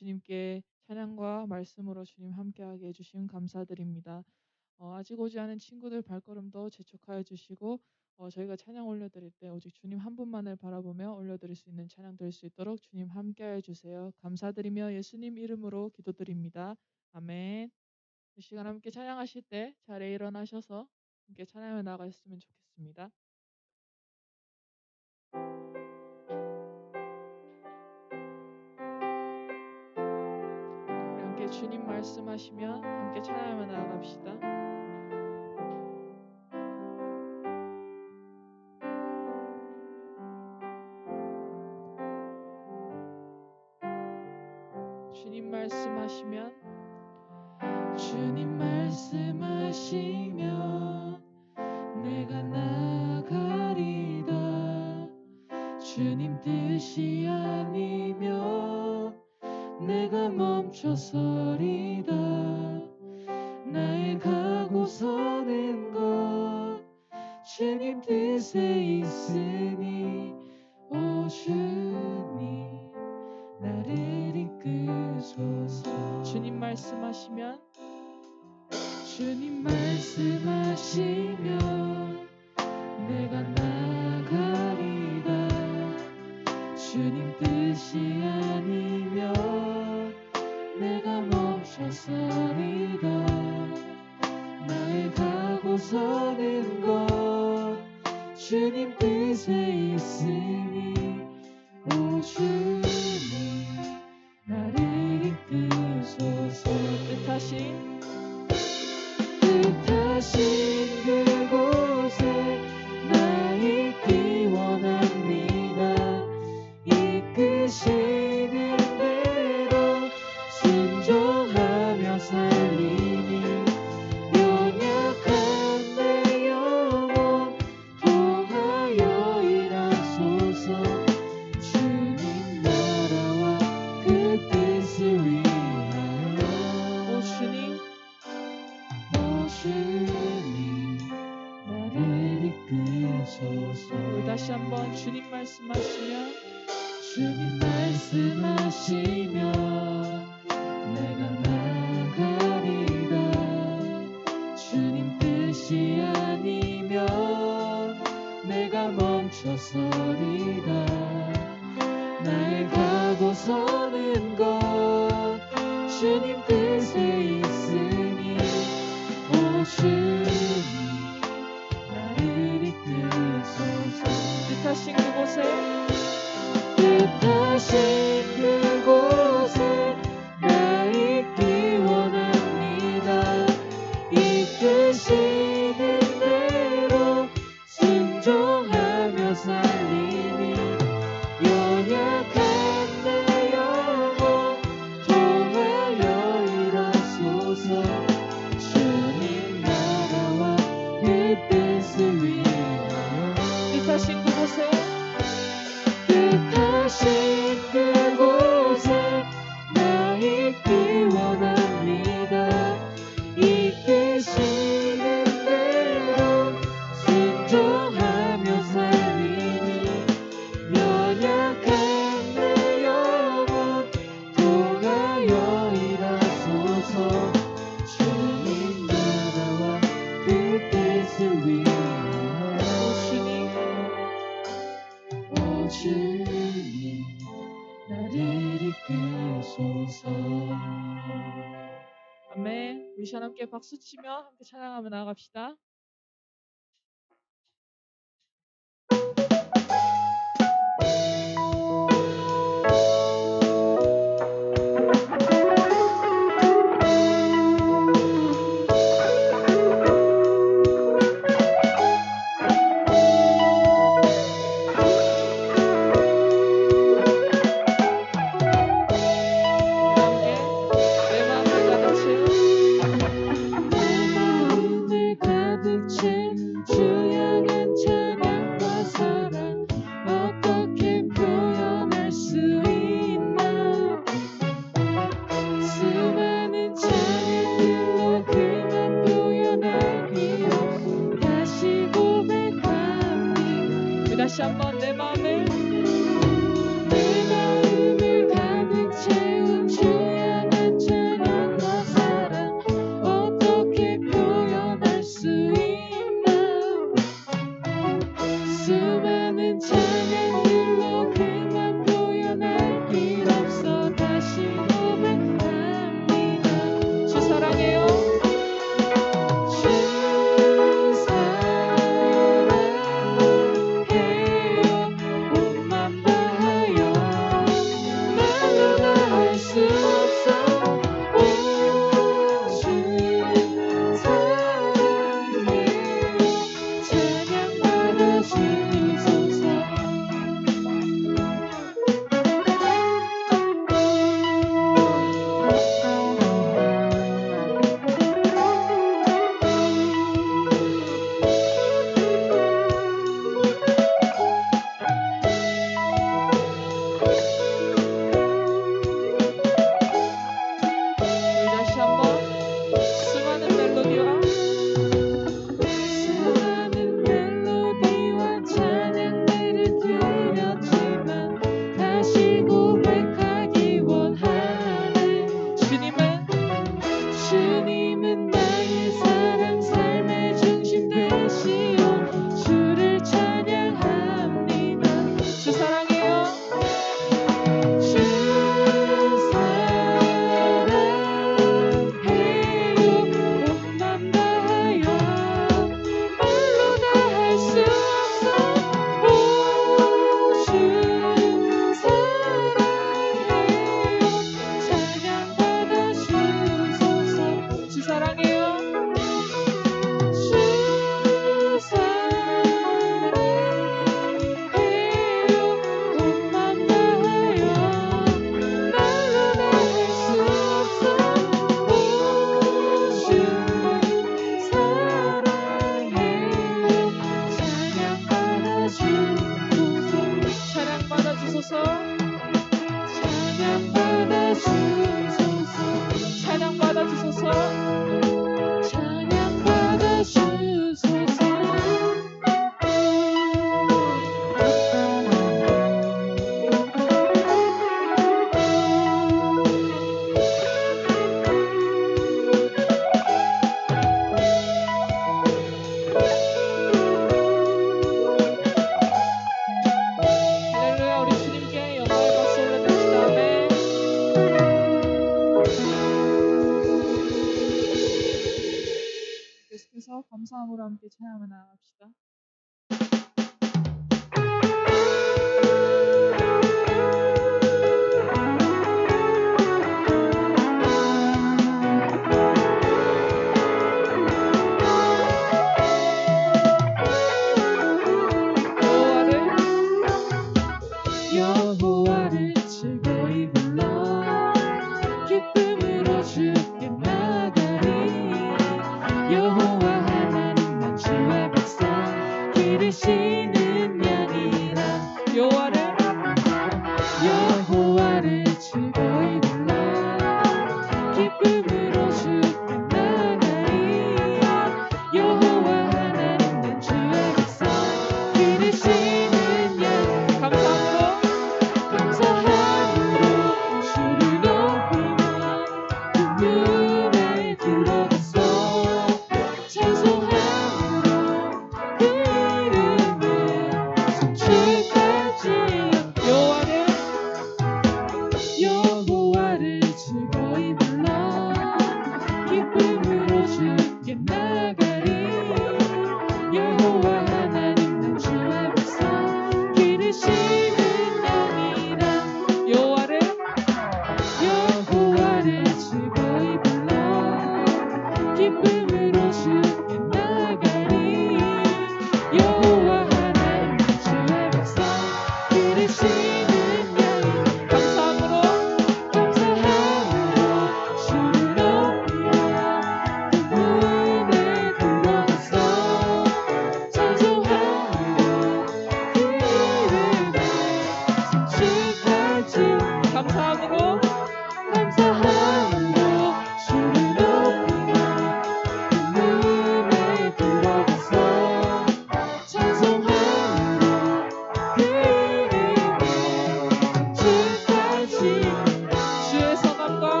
주님께 찬양과 말씀으로 주님 함께하게 해주심 감사드립니다. 아직 오지 않은 친구들 발걸음도 재촉하여 주시고 저희가 찬양 올려드릴 때 오직 주님 한 분만을 바라보며 올려드릴 수 있는 찬양 될 수 있도록 주님 함께하여 주세요. 감사드리며 예수님 이름으로 기도드립니다. 아멘. 이 시간 함께 찬양하실 때 자리에 일어나셔서 함께 찬양해 나가셨으면 좋겠습니다. 우리 함께 주님 말씀하시면 함께 찬양하며 나아갑시다. 주님 말씀하시면 주님 말씀하시면 내가 나가리다. 주님 뜻이 아니면 내가 멈춰서리다. 나의 가고 서는 것 주님 뜻에 있으니 오 주님 나를 이끄소서. 주님 말씀하시면 주님 말씀하시면 내가 나가리다. 주님 뜻이 아니면 내가 멈춰서리다. 나의 가고 서는 것 주님 뜻에 있으니 오 주님 나를 이끄소서. 뜻하신 그곳에 나 있기 원합니다. 이끄시는 대로 순종하며 살리니 연약한 내 영혼 통하여 일하소서. 주님 나라와 그 뜻을 위하여 오 주님 나를 이끄소서. 우리 다시 한번 주님 말씀하시면 주님 말씀하시면 내가 나가리다. 주님 뜻이 아니면 내가 멈춰서리다. 나의 가고 서는 것 주님 뜻에 있으니 오 주님 나를 이끄소서. 뜻하신 그곳에 나 있기 원합니다. 이끄시는 대로 순종하며 살리니 연약한 내 영혼 통하여 일하소서. 주님 나라와 그 뜻을 위하여 뜻하신 그곳에 나 있기 원합니다. 이끄시는 대로 순종하며 살리니 연약한 내 영혼 통하여 일하소서. 주님 나라와 그 뜻을 위하여 오 주님 나를 이끄소서. 아멘. 우리 시간 함께 박수치며 함께 찬양하며 나아갑시다. 내 마음을 가득 다시 고백합니다. 주 사랑해요. 주 사랑해요. 온맘 다하여 말로 다 할 수 없어. 오 주 사랑해요. 찬양 받아주소서. 우리 다시 한번 수많은 멜로디와 찬양들을 드렸지만 다시 고백하기 원하네. 주님은 나의 사랑 삶의 중심 되시오. 주를 찬양합니다. 주 사랑해요. 주 사랑해요. 온맘 다하여 말로 다 할 수 없어. 오 주 사랑해요. 찬양 받아주소서. 주 사랑해요. 주 사랑해요. 온맘 다하여 말로 다 할 수 없어. 오 주 사랑해요. 찬양 받아주소서. 찬양 받아주소서. 찬양 받아주소서. 찬양 받아주소서. 찬양 받아주소서. 할렐루야. 우리 주님께 영광의 박수 올려드립시다. 아멘. 계속해서 감사함으로 함께 찬양을 나갑시다. 여호와를 즐거이 불러 기쁨으로 주께 나가리. 여호와 하나님은 주의 백성 기르시는 양이라. 여호와를 즐거이 불러 기쁨으로 주께 나가리. 여호와 하나님은 주의 백성 기르시는 양. 감사함으로 주를 높이며 그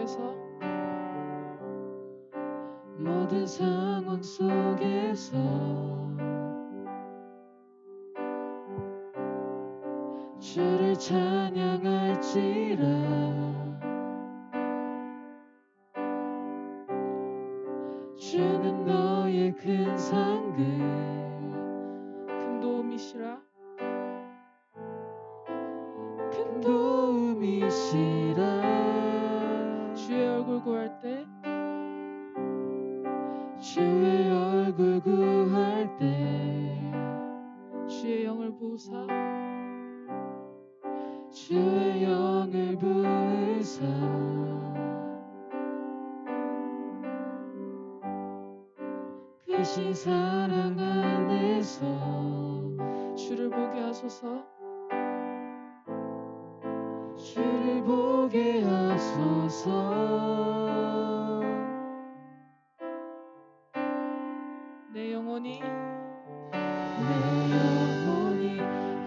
속에서 모든 상황 속에서 주를 찬양할지라. 주는 너의 큰 상급 큰 도움이시라. 큰 도움이시라. 주의 얼굴 구할 때 주의 얼굴 구할 때 주의 영을 부으사 주의 영을 부으사 크신 사랑 안에서 주를 보게 하소서. 주를 보게 하소서. 내 영혼이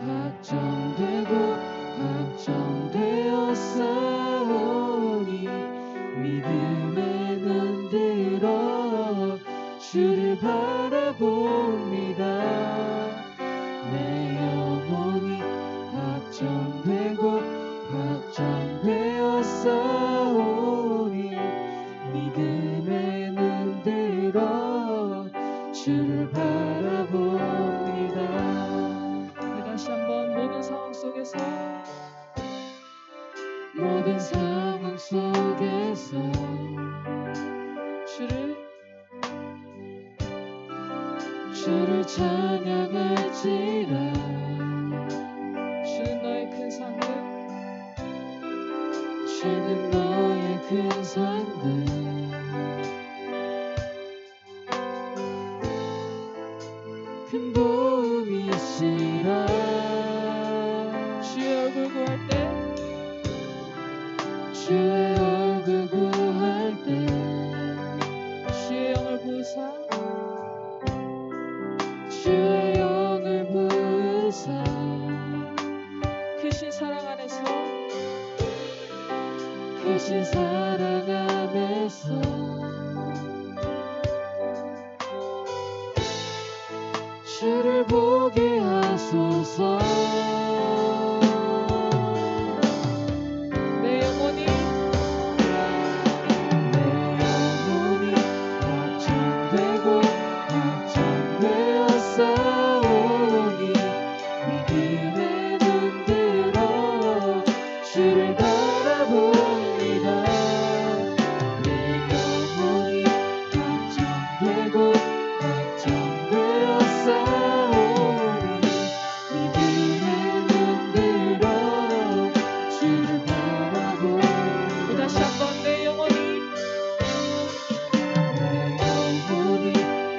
확정되고 확정되어 싸우니 믿음에 눈 들어 주를 바라봅니다. 내 영혼이 확정되고 확정되어 싸우니 믿음에 눈 들어 주를 바라봅니다. 우리 다시 한번 모든 상황 속에서 모든 상황 속에서 주를 찬양할지라. 주는 너의 큰 상급 주는 너의 큰 상급 큰 도움이시라. 주의 얼굴 구할 때 주의 얼굴 구할 때 주의 영을 부으사 주의 영을 부으사 크신 사랑 안에서 크신 사랑 안에서 주를 보게 하소서. 내 영혼이 확정되고 확정되어 싸우니 믿음에 눈 들어 주를 바라봅니다. 내 영혼이 확정되고 확정되어 싸우니 믿음에 눈 들어 주를 바라봅니다. 다시 한번 내 영혼이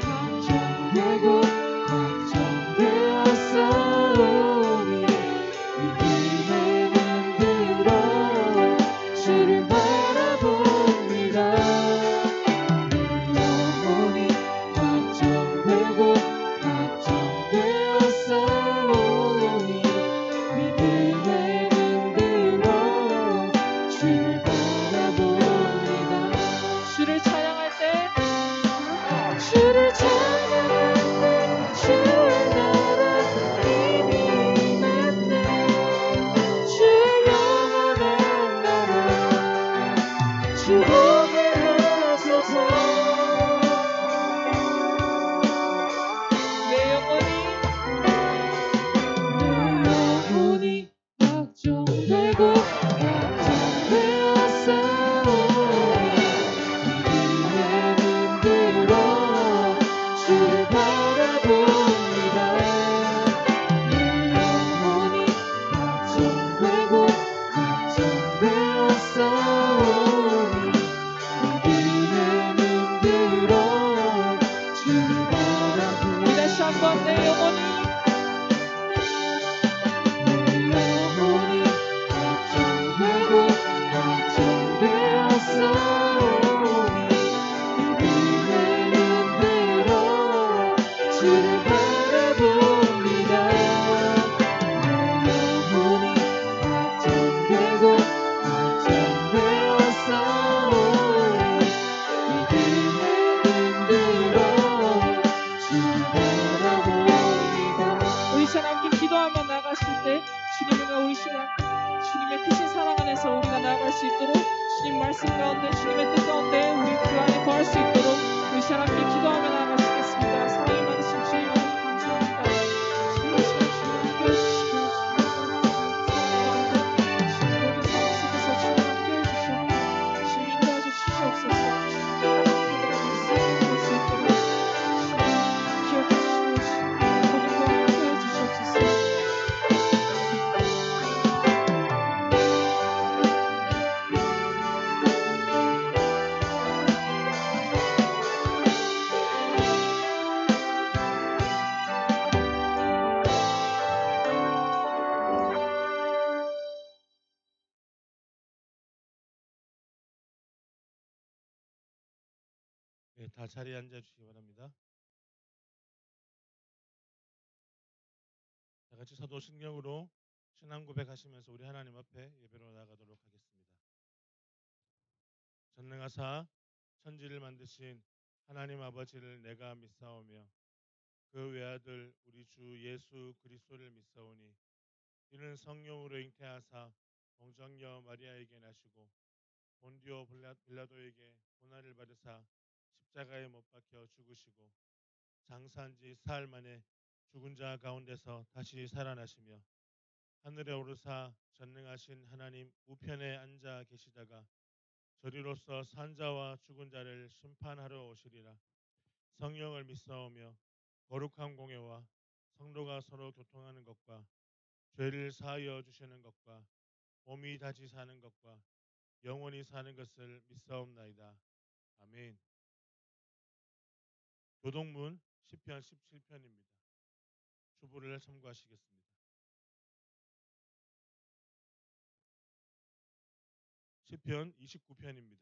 확정되고 확정되어 싸우니 믿음에 눈 들어 주를 바라봅니다. 영혼이 확정되고 확정되어 싸우니 믿음에 눈 들어 주를 바라봅니다. 주를 찬양할 때 주를 찬양할 때 주의 나라 힘이 맺네. 주의 영원한 나라 주 보게 하소서. 내 영혼이 확정되고 확정되어 싸우니 믿음에 눈 들어 주를 바라봅니다. 내 영혼이 확정되고 확정되어 싸우니 믿음에 눈 들어 주를 바라봅니다. 우리 다시 한번 내 영혼이 확정되고 확정되어 싸우니 믿음에 눈 들어 주를 바라봅니다. 내 영혼이 확정되고 확정되어 싸우니 주님 말씀 가운데 주님의 뜻 가운데 우리 그 안에 거할 수 있도록 우리 시간 함께 기도하며 나아가시겠습니다. 사랑이 많으신 주님 아버지 감사합니다. 주님 이 시간 주님 함께 해주시고 주님 모든 상황 속에서 주님 함께 해주시고 주님 인도하여 주시옵소서. 주님 수 있도록 기억해 주시고 모든 것 함께 해주시옵소서. 네, 다 자리에 앉아 주시기 바랍니다. 다 같이 사도신경으로 신앙 고백하시면서 우리 하나님 앞에 예배로 나가도록 하겠습니다. 전능하사 천지를 만드신 하나님 아버지를 내가 믿사오며 그 외아들 우리 주 예수 그리스도를 믿사오니 이는 성령으로 잉태하사 동정녀 마리아에게 나시고 본디오 빌라도에게 고난을 받으사 십자가에 못 박혀 죽으시고 장사한 지 사흘 만에 죽은 자 가운데서 다시 살아나시며 하늘에 오르사 전능하신 하나님 우편에 앉아 계시다가 저리로서 산자와 죽은 자를 심판하러 오시리라. 성령을 믿사오며 거룩한 공예와 성도가 서로 교통하는 것과 죄를 사하여 주시는 것과 몸이 다시 사는 것과 영원히 사는 것을 믿사옵나이다. 아멘. 교동문 시편 17편입니다. 주부를 참고하시겠습니다. 시편 29편입니다.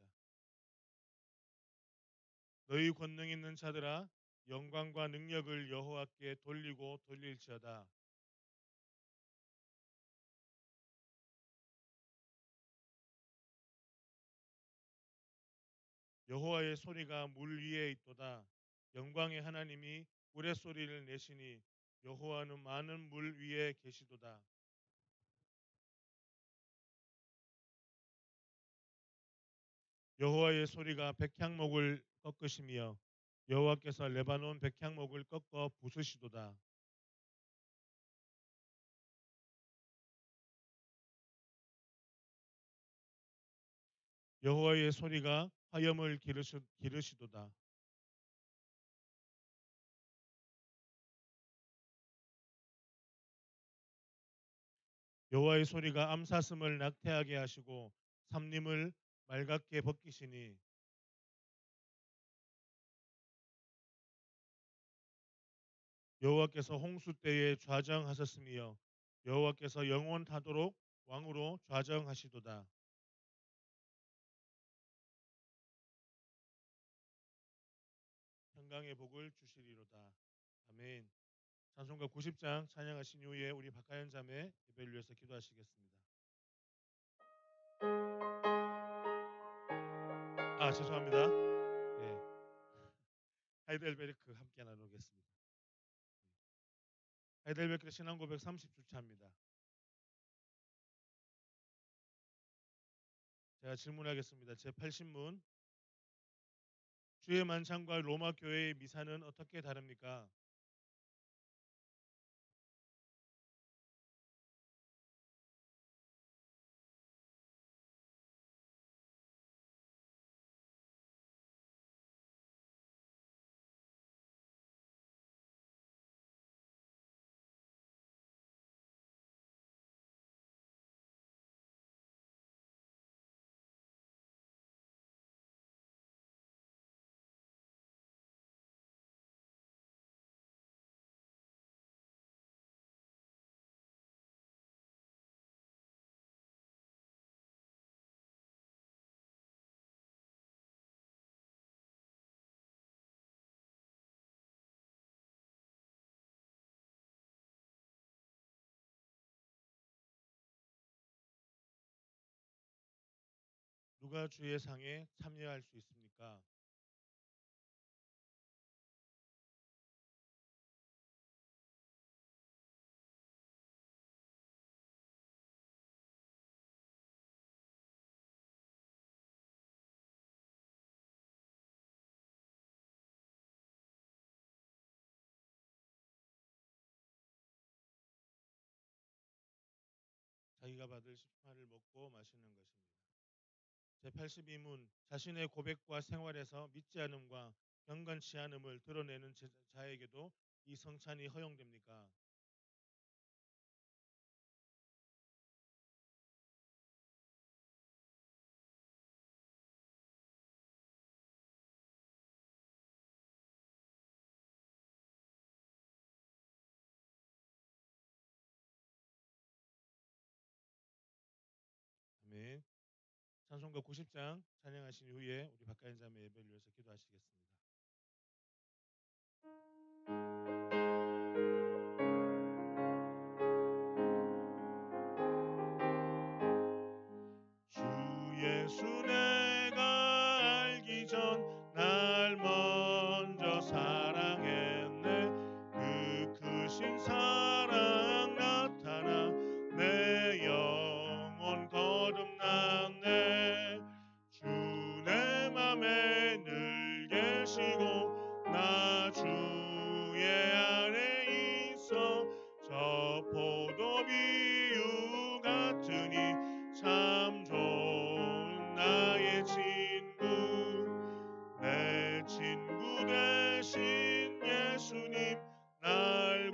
너희 권능 있는 자들아 영광과 능력을 여호와께 돌리고 돌릴지어다. 여호와의 소리가 물 위에 있도다. 영광의 하나님이 우레소리를 내시니 여호와는 많은 물 위에 계시도다. 여호와의 소리가 백향목을 꺾으시며 여호와께서 레바논 백향목을 꺾어 부수시도다. 여호와의 소리가 화염을 기르시도다. 여호와의 소리가 암사슴을 낙태하게 하시고 삼림을 맑게 벗기시니 여호와께서 홍수 때에 좌정하셨으며 여호와께서 영원하도록 왕으로 좌정하시도다. 평강의 복을 주시리로다. 아멘. 찬송가 90장 찬양하신 이후에 우리 박하연 자매 예배를 위해서 기도하시겠습니다. 아 죄송합니다. 네, 하이델베르크 함께 나누겠습니다. 하이델베르크 신앙 고백 30주차입니다. 제가 질문하겠습니다. 제 80문 주의 만찬과 로마 교회의 미사는 어떻게 다릅니까? 누가 주의 상에 참여할 수 있습니까? 자기가 받을 심판을 먹고 마시는 것입니다. 제82문 자신의 고백과 생활에서 믿지 않음과 경건치 않음을 드러내는 자에게도 이 성찬이 허용됩니까? 아멘. 찬송가 90장 찬양하신 후에 우리 박가인 자매 예배를 위해서 기도하시겠습니다. 주 예수 내가 알기 전 날 먼저 사랑했네. 그 크신 사랑 나타나 내 영혼 거듭났네. 주 내 맘에 늘 계시고 나 주의 안에 있어 저 포도 비유 같으니 참 좋은 나의 친구. 내 친구 대신 예수님 날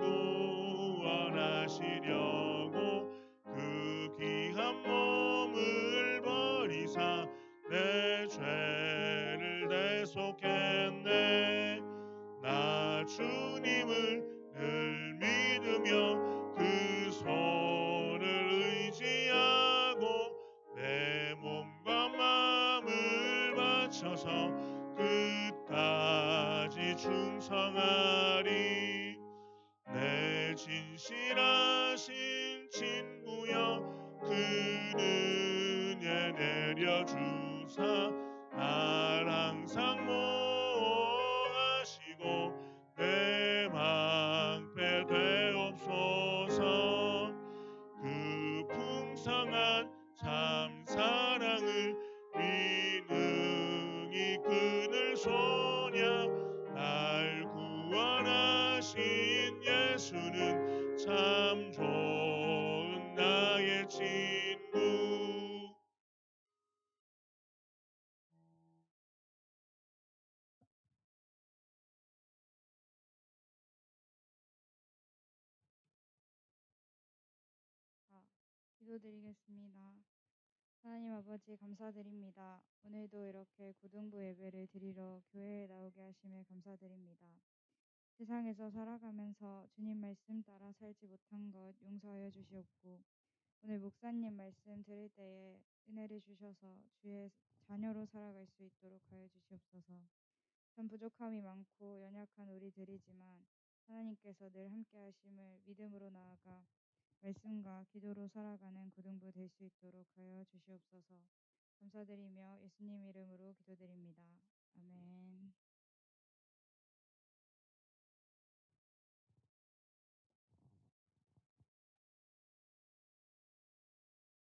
구원하시려고 그 귀한 몸을 버리사 내 죄를 대속했네. 나 주님을 늘 믿으며 그 손을 의지하고 내 몸과 마음을 바쳐서 끝까지 충성하리. 내 진실하신 친구여 그 은혜 내려주사 날 항상 모하시고 내 방패 되옵소서. 그 풍성한 참 사랑을 위능히 끊을 소냐. 날 구원하신 예수는 참 좋은 나의 친구. 자, 기도드리겠습니다. 하나님 아버지 감사드립니다. 오늘도 이렇게 고등부 예배를 드리러 교회에 나오게 하심에 감사드립니다. 세상에서 살아가면서 주님 말씀 따라 살지 못한 것 용서하여 주시옵고 오늘 목사님 말씀 들을 때에 은혜를 주셔서 주의 자녀로 살아갈 수 있도록 하여 주시옵소서. 전 부족함이 많고 연약한 우리들이지만 하나님께서 늘 함께 하심을 믿음으로 나아가 말씀과 기도로 살아가는 고등부 될 수 있도록 하여 주시옵소서. 감사드리며 예수님 이름으로 기도드립니다. 아멘.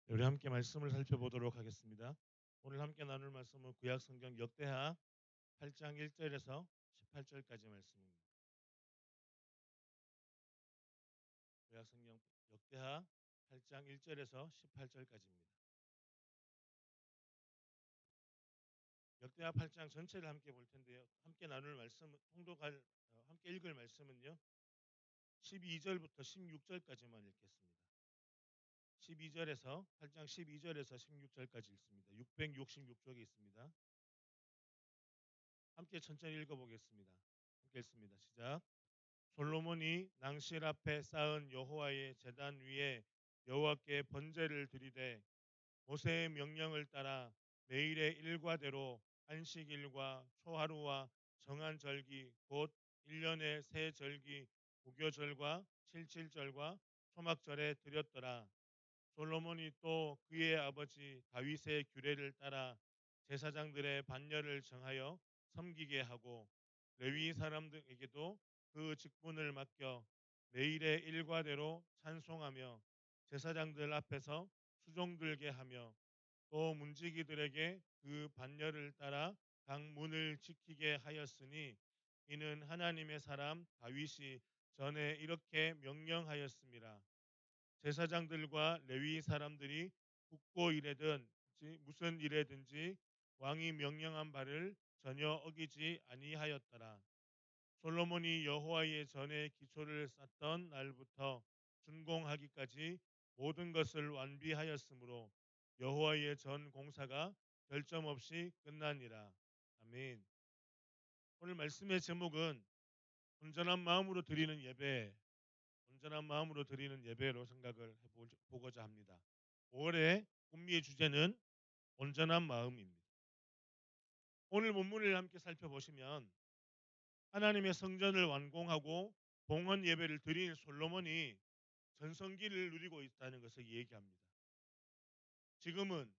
우리 함께 말씀을 살펴보도록 하겠습니다. 오늘 함께 나눌 말씀은 구약 성경 역대하 8장 1절에서 18절까지 말씀입니다. 구약 성경 역대하 8장 1절에서 18절까지입니다. 역대하 8장 전체를 함께 볼 텐데요. 함께 나눌 말씀, 함께 읽을 말씀은요. 12절부터 16절까지만 읽겠습니다. 12절에서 8장 12절에서 16절까지 읽습니다. 666쪽에 있습니다. 함께 천천히 읽어보겠습니다. 함께 읽습니다. 시작. 솔로몬이 낭실 앞에 쌓은 여호와의 제단 위에 여호와께 번제를 드리되 모세의 명령을 따라 매일의 일과대로 안식일과 초하루와 정한 절기 곧 1년의 새 절기 무교절과 칠칠절과 초막절에 드렸더라. 솔로몬이 또 그의 아버지 다윗의 규례를 따라 제사장들의 반열을 정하여 섬기게 하고 레위 사람들에게도 그 직분을 맡겨 매일의 일과대로 찬송하며 제사장들 앞에서 수종들게 하며 또 문지기들에게 그 반열을 따라 각 문을 지키게 하였으니 이는 하나님의 사람 다윗이 전에 이렇게 명령하였습니다. 제사장들과 레위 사람들이 국고 일에든 무슨 일에든지 왕이 명령한 바를 전혀 어기지 아니하였더라. 솔로몬이 여호와의 전에 기초를 쌓던 날부터 준공하기까지 모든 것을 완비하였으므로 여호와의 전 공사가 결점 없이 끝나니라. 아멘. 오늘 말씀의 제목은 온전한 마음으로 드리는 예배, 온전한 마음으로 드리는 예배로 생각을 해보고자 합니다. 5월의 꿈미의 주제는 온전한 마음입니다. 오늘 본문을 함께 살펴보시면 하나님의 성전을 완공하고 봉헌 예배를 드린 솔로몬이 전성기를 누리고 있다는 것을 얘기합니다. 지금은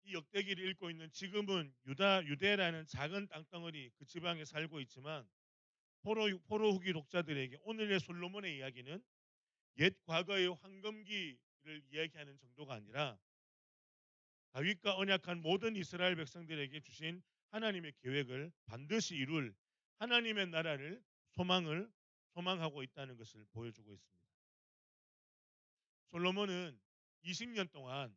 이 역대기를 읽고 있는 지금은 유대라는 작은 땅덩어리 그 지방에 살고 있지만 포로 후기 독자들에게 오늘의 솔로몬의 이야기는 옛 과거의 황금기를 이야기하는 정도가 아니라 다윗과 언약한 모든 이스라엘 백성들에게 주신 하나님의 계획을 반드시 이룰 하나님의 나라를 소망하고 있다는 것을 보여주고 있습니다. 솔로몬은 20년 동안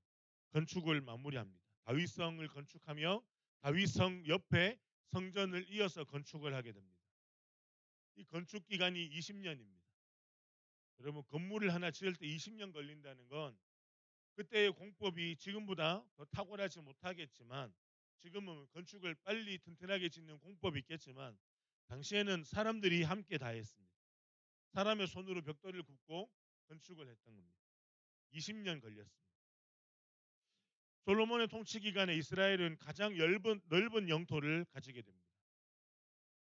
건축을 마무리합니다. 다윗성을 건축하며 다윗성 옆에 성전을 이어서 건축을 하게 됩니다. 이 건축 기간이 20년입니다. 여러분 건물을 하나 지을 때 20년 걸린다는 건 그때의 공법이 지금보다 더 탁월하지 못하겠지만 지금은 건축을 빨리 튼튼하게 짓는 공법이 있겠지만 당시에는 사람들이 함께 다 했습니다. 사람의 손으로 벽돌을 굽고 건축을 했던 겁니다. 20년 걸렸습니다. 솔로몬의 통치 기간에 이스라엘은 가장 넓은 영토를 가지게 됩니다.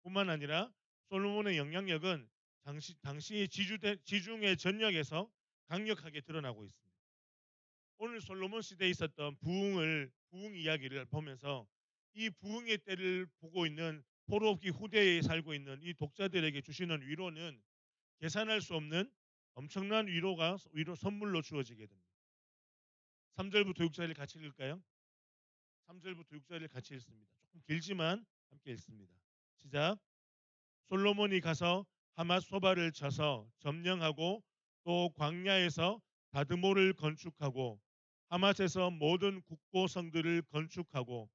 뿐만 아니라 솔로몬의 영향력은 당시 지중해 전역에서 강력하게 드러나고 있습니다. 오늘 솔로몬 시대에 있었던 부흥 이야기를 보면서 이 부흥의 때를 보고 있는 포로기 후대에 살고 있는 이 독자들에게 주시는 위로는 계산할 수 없는 엄청난 위로 선물로 주어지게 됩니다. 3절부터 6절을 같이 읽을까요? 3절부터 6절을 같이 읽습니다. 조금 길지만 함께 읽습니다. 시작. 솔로몬이 가서 하맛 소바를 쳐서 점령하고 또 광야에서 다드모를 건축하고 하맛에서 모든 국고성들을 건축하고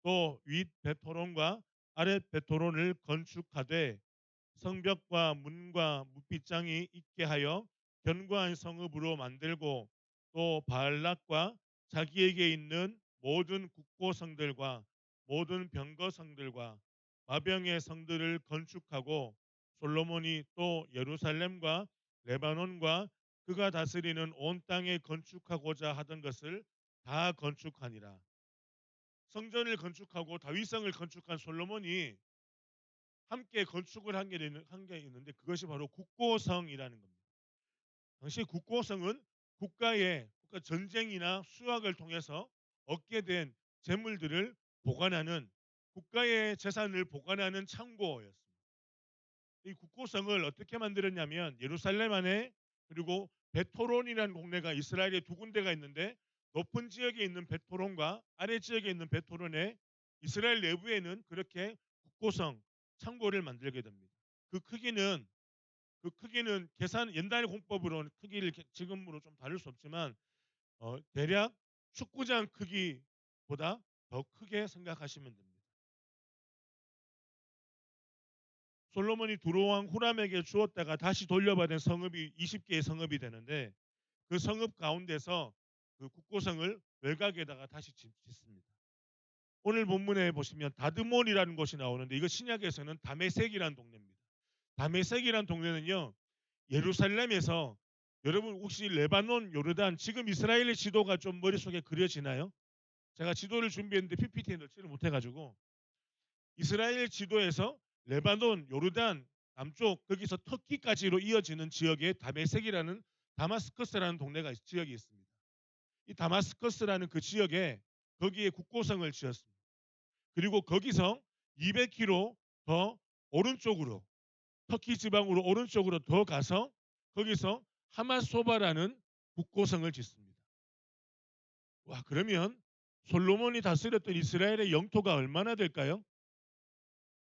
또 윗 베토론과 아랫 베토론을 건축하되 성벽과 문과 뭇빗장이 있게 하여 견고한 성읍으로 만들고 또 바알락과 자기에게 있는 모든 국고성들과 모든 병거성들과 마병의 성들을 건축하고 솔로몬이 또 예루살렘과 레바논과 그가 다스리는 온 땅에 건축하고자 하던 것을 다 건축하니라. 성전을 건축하고 다윗성을 건축한 솔로몬이 함께 건축을 한 게 있는데 그것이 바로 국고성이라는 겁니다. 당시 국고성은 국가 전쟁이나 수확을 통해서 얻게 된 재물들을 보관하는 국가의 재산을 보관하는 창고였습니다. 이 국고성을 어떻게 만들었냐면 예루살렘 안에 그리고 베토론이라는 동네가 이스라엘에 두 군데가 있는데 높은 지역에 있는 베토론과 아래 지역에 있는 베토론에 이스라엘 내부에는 그렇게 국고성 창고를 만들게 됩니다. 그 크기는 계산 옛날 공법으로는 크기를 지금으로 좀 다를 수 없지만 대략 축구장 크기보다 더 크게 생각하시면 됩니다. 솔로몬이 두로왕 후람에게 주었다가 다시 돌려받은 성읍이 20개의 성읍이 되는데 그 성읍 가운데서 그 국고성을 외곽에다가 다시 짓습니다. 오늘 본문에 보시면 다드몬이라는 곳이 나오는데 이거 신약에서는 다메섹이라는 동네입니다. 다메섹이라는 동네는요. 예루살렘에서 여러분 혹시 레바논, 요르단 지금 이스라엘의 지도가 좀 머릿속에 그려지나요? 제가 지도를 준비했는데 PPT에 넣지를 못해가지고 이스라엘 지도에서 레바논, 요르단 남쪽 거기서 터키까지로 이어지는 지역에 다메섹이라는 다마스커스라는 지역이 있습니다. 이 다마스커스라는 그 지역에 거기에 국고성을 지었습니다. 그리고 거기서 200km 더 오른쪽으로 터키 지방으로 오른쪽으로 더 가서 거기서 하맛소바라는 국고성을 짓습니다. 와, 그러면 솔로몬이 다스렸던 이스라엘의 영토가 얼마나 될까요?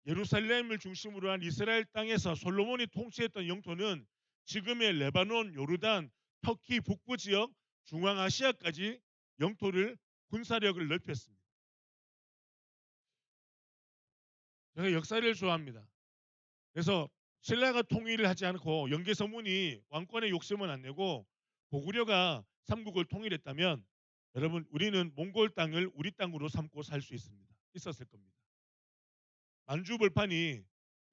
예루살렘을 중심으로 한 이스라엘 땅에서 솔로몬이 통치했던 영토는 지금의 레바논, 요르단, 터키 북부 지역, 중앙아시아까지 영토를 군사력을 넓혔습니다. 제가 역사를 좋아합니다. 그래서 신라가 통일을 하지 않고 영계서문이 왕권의 욕심은 안 내고 고구려가 삼국을 통일했다면 여러분 우리는 몽골 땅을 우리 땅으로 삼고 살 수 있습니다. 있었을 겁니다. 만주벌판이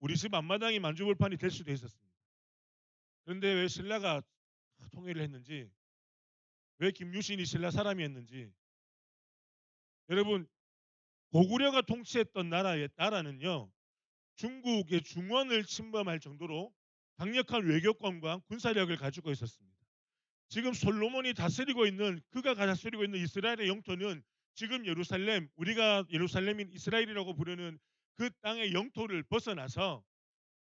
우리 집 앞마당이 만주벌판이 될 수도 있었습니다. 그런데 왜 신라가 통일을 했는지, 왜 김유신이 신라 사람이었는지, 여러분 고구려가 통치했던 나라는요 중국의 중원을 침범할 정도로 강력한 외교권과 군사력을 가지고 있었습니다. 지금 솔로몬이 다스리고 있는, 그가 다스리고 있는 이스라엘의 영토는 지금 예루살렘, 우리가 예루살렘인 이스라엘이라고 부르는 그 땅의 영토를 벗어나서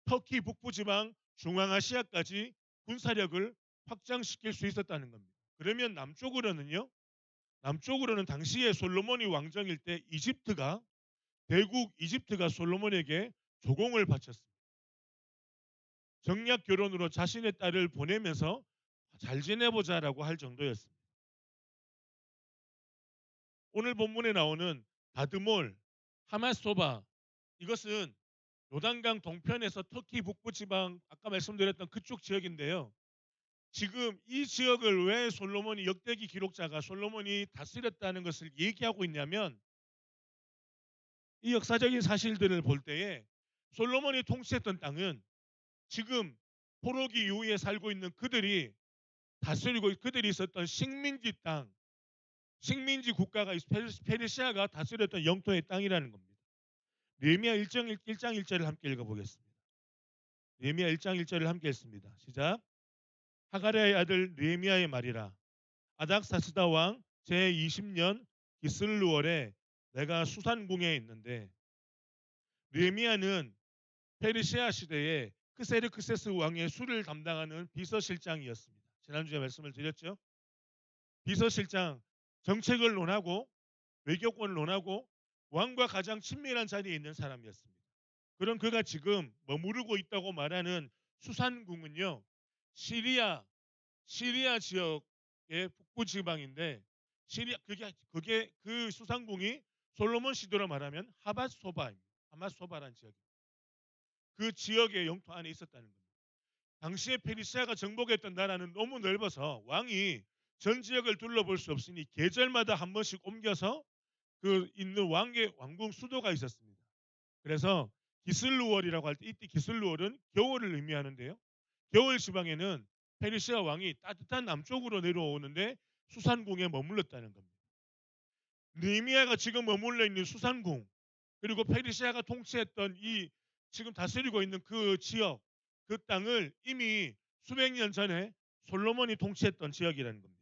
터키 북부 지방, 중앙아시아까지 군사력을 확장시킬 수 있었다는 겁니다. 그러면 남쪽으로는 당시에 솔로몬이 왕정일 때 대국 이집트가 솔로몬에게 조공을 바쳤습니다. 정략 결혼으로 자신의 딸을 보내면서 잘 지내보자라고 할 정도였습니다. 오늘 본문에 나오는 다드몰, 하마소바, 이것은 요단강 동편에서 터키 북부 지방, 아까 말씀드렸던 그쪽 지역인데요. 지금 이 지역을 왜 솔로몬이, 역대기 기록자가 솔로몬이 다스렸다는 것을 얘기하고 있냐면, 이 역사적인 사실들을 볼 때에 솔로몬이 통치했던 땅은 지금 포로기 이후에 살고 있는 그들이 다스리고 그들이 있었던 식민지 땅, 식민지 국가가 페르시아가 다스렸던 영토의 땅이라는 겁니다. 느헤미야 1장 1절을 함께 읽어보겠습니다. 느헤미야 1장 1절을 함께 읽습니다. 시작. 하가랴의 아들 느헤미야의 말이라. 아닥사스다 왕 제20년 기슬루월에 내가 수산궁에 있는데, 느헤미야는 페르시아 시대에 크세르크세스 왕의 수를 담당하는 비서실장이었습니다. 지난주에 말씀을 드렸죠. 비서실장, 정책을 논하고 외교권을 논하고 왕과 가장 친밀한 자리에 있는 사람이었습니다. 그런 그가 지금 머무르고 있다고 말하는 수산궁은요, 시리아 지역의 북부 지방인데, 그게 그 수산궁이 솔로몬 시대로 말하면 하맛소바라는 지역입니다. 그 지역의 영토 안에 있었다는 겁니다. 당시에 페르시아가 정복했던 나라는 너무 넓어서 왕이 전 지역을 둘러볼 수 없으니 계절마다 한 번씩 옮겨서 그 있는 왕궁 수도가 있었습니다. 그래서 기슬루월이라고 할 때, 이때 기슬루월은 겨울을 의미하는데요. 겨울 지방에는 페르시아 왕이 따뜻한 남쪽으로 내려오는데 수산궁에 머물렀다는 겁니다. 느헤미야가 지금 머물러 있는 수산궁, 그리고 페르시아가 통치했던 이 지금 다스리고 있는 그 지역, 그 땅을 이미 수백 년 전에 솔로몬이 통치했던 지역이라는 겁니다.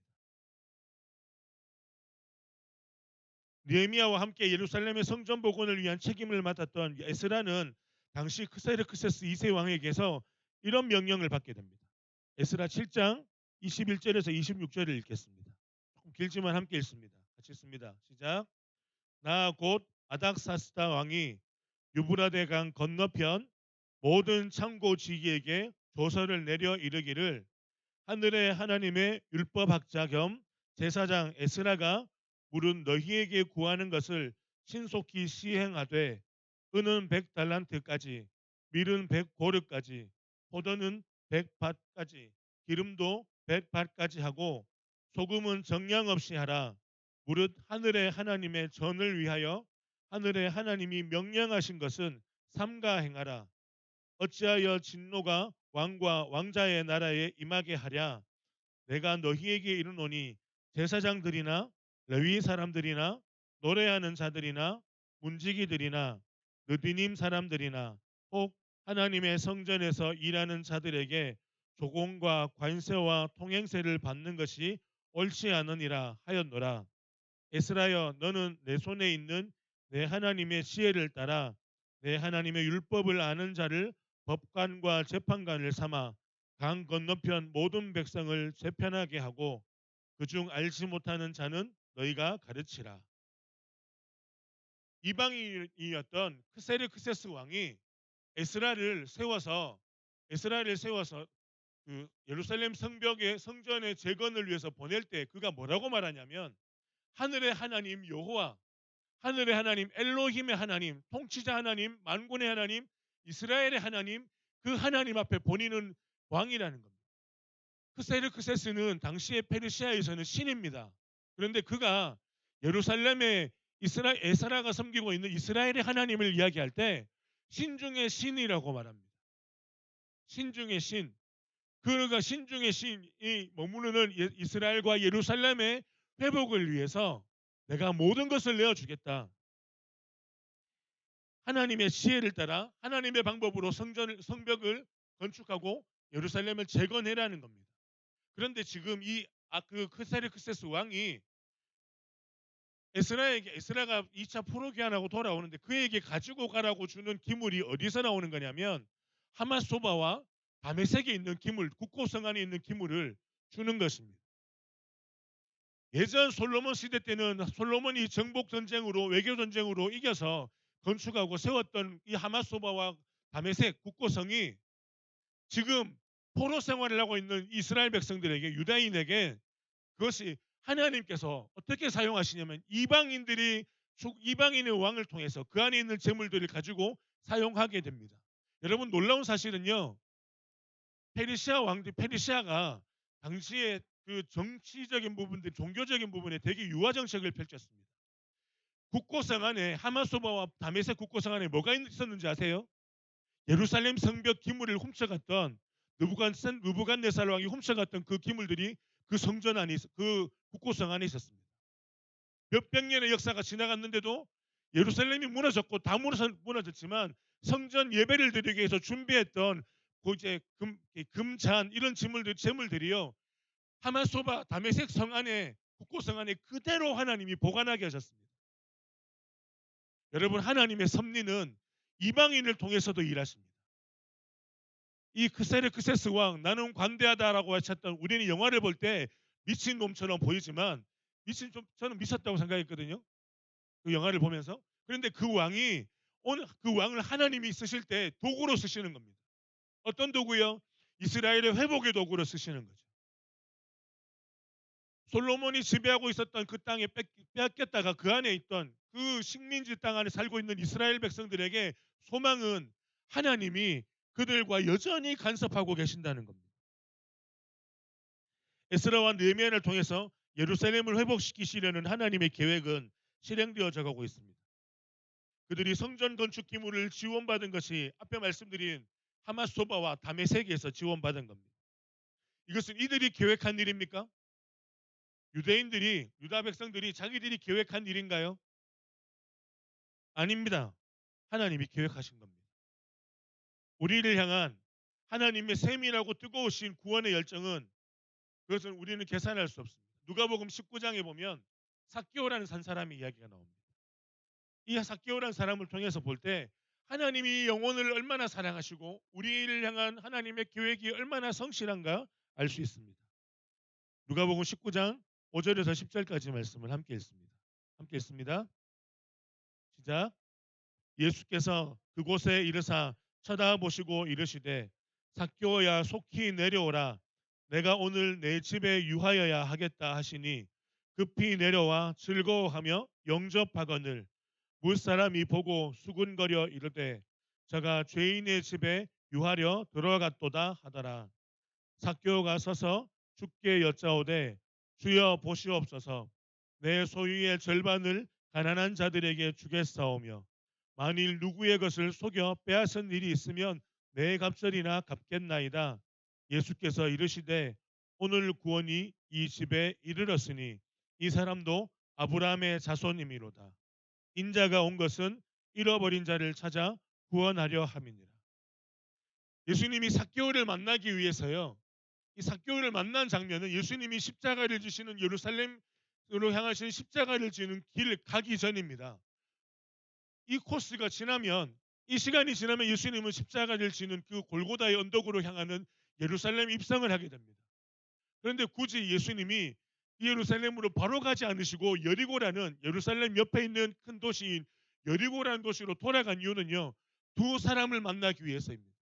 느헤미야와 함께 예루살렘의 성전 복원을 위한 책임을 맡았던 에스라는 당시 크세르크세스 2세 왕에게서 이런 명령을 받게 됩니다. 에스라 7장 21절에서 26절을 읽겠습니다. 조금 길지만 함께 읽습니다. 같이 읽습니다. 시작. 나 곧 아닥사스다 왕이 유브라데 강 건너편 모든 창고지기에게 조서를 내려 이르기를, 하늘의 하나님의 율법학자 겸 제사장 에스라가 물은 너희에게 구하는 것을 신속히 시행하되, 은은 100달란트까지, 밀은 100고르까지, 포도는 100밭까지, 기름도 100밭까지 하고 소금은 정량 없이 하라. 무릇 하늘의 하나님의 전을 위하여 하늘의 하나님이 명령하신 것은 삼가 행하라. 어찌하여 진노가 왕과 왕자의 나라에 임하게 하랴. 내가 너희에게 이르노니 제사장들이나 레위 사람들이나 노래하는 자들이나 문지기들이나 느디님 사람들이나 혹 하나님의 성전에서 일하는 자들에게 조공과 관세와 통행세를 받는 것이 옳지 않으니라 하였노라. 에스라여, 너는 내 손에 있는 내 하나님의 지혜를 따라 내 하나님의 율법을 아는 자를 법관과 재판관을 삼아 강 건너편 모든 백성을 재편하게 하고 그중 알지 못하는 자는 너희가 가르치라. 이방인이었던 크세르크세스 왕이 에스라를 세워서 그 예루살렘 성벽의 성전의 재건을 위해서 보낼 때 그가 뭐라고 말하냐면 하늘의 하나님 여호와, 하늘의 하나님 엘로힘의 하나님, 통치자 하나님, 만군의 하나님, 이스라엘의 하나님, 그 하나님 앞에 본인은 왕이라는 겁니다. 크세르크세스는 당시의 페르시아에서는 신입니다. 그런데 그가 예루살렘에 에스라가 섬기고 있는 이스라엘의 하나님을 이야기할 때 신중의 신이라고 말합니다. 신중의 신. 그가 신중의 신이 머무르는 이스라엘과 예루살렘의 회복을 위해서 내가 모든 것을 내어주겠다. 하나님의 지혜를 따라 하나님의 방법으로 성벽을 건축하고 예루살렘을 재건해라는 겁니다. 그런데 지금 그 크세르크세스 왕이 에스라가 2차 포로기한하고 돌아오는데 그에게 가지고 가라고 주는 기물이 어디서 나오는 거냐면 하마소바와 다메섹에 있는 기물, 국고성 안에 있는 기물을 주는 것입니다. 예전 솔로몬 시대 때는 솔로몬이 정복 전쟁으로 외교 전쟁으로 이겨서 건축하고 세웠던 이 하마소바와 다메섹 국고성이 지금 포로 생활을 하고 있는 이스라엘 백성들에게 유다인에게 그것이 하나님께서 어떻게 사용하시냐면 이방인의 왕을 통해서 그 안에 있는 재물들을 가지고 사용하게 됩니다. 여러분 놀라운 사실은요. 페르시아가 당시에 그 정치적인 부분들, 종교적인 부분에 되게 유화 정책을 펼쳤습니다. 국고성 안에 하마소바와 다메섹 국고성 안에 뭐가 있었는지 아세요? 예루살렘 성벽 기물을 훔쳐갔던 느부갓네살 왕이 훔쳐갔던 그 기물들이 그 성전 안에 그 국고성 안에 있었습니다. 몇백 년의 역사가 지나갔는데도 예루살렘이 무너졌고 다 무너졌지만 성전 예배를 드리기 위해서 준비했던 그 이제 금잔 이런 재물들이요 하마소바 다메섹 성 안에 국고성 안에 그대로 하나님이 보관하게 하셨습니다. 여러분 하나님의 섭리는 이방인을 통해서도 일하십니다. 이 크세르크세스 왕 나는 관대하다라고 외쳤던 우리는 영화를 볼 때 미친 놈처럼 보이지만 저는 미쳤다고 생각했거든요. 그 영화를 보면서. 그런데 그 왕을 하나님이 쓰실 때 도구로 쓰시는 겁니다. 어떤 도구요? 이스라엘의 회복의 도구로 쓰시는 거죠. 솔로몬이 지배하고 있었던 그 땅에 빼앗겼다가 그 안에 있던 그 식민지 땅 안에 살고 있는 이스라엘 백성들에게 소망은 하나님이 그들과 여전히 간섭하고 계신다는 겁니다. 에스라와 느헤미야를 통해서 예루살렘을 회복시키시려는 하나님의 계획은 실행되어져 가고 있습니다. 그들이 성전 건축 기물을 지원받은 것이 앞에 말씀드린 하마소바와 다메섹에서 지원받은 겁니다. 이것은 이들이 계획한 일입니까? 유다 백성들이 자기들이 계획한 일인가요? 아닙니다. 하나님이 계획하신 겁니다. 우리를 향한 하나님의 세밀하고 뜨거우신 구원의 열정은 그것은 우리는 계산할 수 없습니다. 누가복음 19장에 보면 삭개오라는 산 사람의 이야기가 나옵니다. 이 삭개오라는 사람을 통해서 볼 때 하나님이 영혼을 얼마나 사랑하시고 우리를 향한 하나님의 계획이 얼마나 성실한가 알 수 있습니다. 누가복음 19장 5절에서 10절까지 말씀을 함께 읽습니다. 함께 읽습니다. 시작. 예수께서 그곳에 이르사 쳐다보시고 이르시되 삭개오야 속히 내려오라 내가 오늘 내 집에 유하여야 하겠다 하시니 급히 내려와 즐거워하며 영접하거늘 물사람이 보고 수군거려 이르되 저가 죄인의 집에 유하려 들어갔도다 하더라. 삭개오가 서서 주께 여짜오되 주여 보시옵소서 내 소유의 절반을 가난한 자들에게 주겠사오며 만일 누구의 것을 속여 빼앗은 일이 있으면 내 갑절이나 갚겠나이다. 예수께서 이르시되 오늘 구원이 이 집에 이르렀으니 이 사람도 아브라함의 자손이미로다. 인자가 온 것은 잃어버린 자를 찾아 구원하려 함이니라. 예수님이 삭개오를 만나기 위해서요. 이 삭개오를 만난 장면은 예수님이 십자가를 지시는 예루살렘으로 향하신 십자가를 지는 길 가기 전입니다. 이 코스가 지나면 이 시간이 지나면 예수님은 십자가를 지는 그 골고다의 언덕으로 향하는 예루살렘 입성을 하게 됩니다. 그런데 굳이 예수님이 이 예루살렘으로 바로 가지 않으시고 여리고라는 예루살렘 옆에 있는 큰 도시인 여리고라는 도시로 돌아간 이유는요. 두 사람을 만나기 위해서입니다.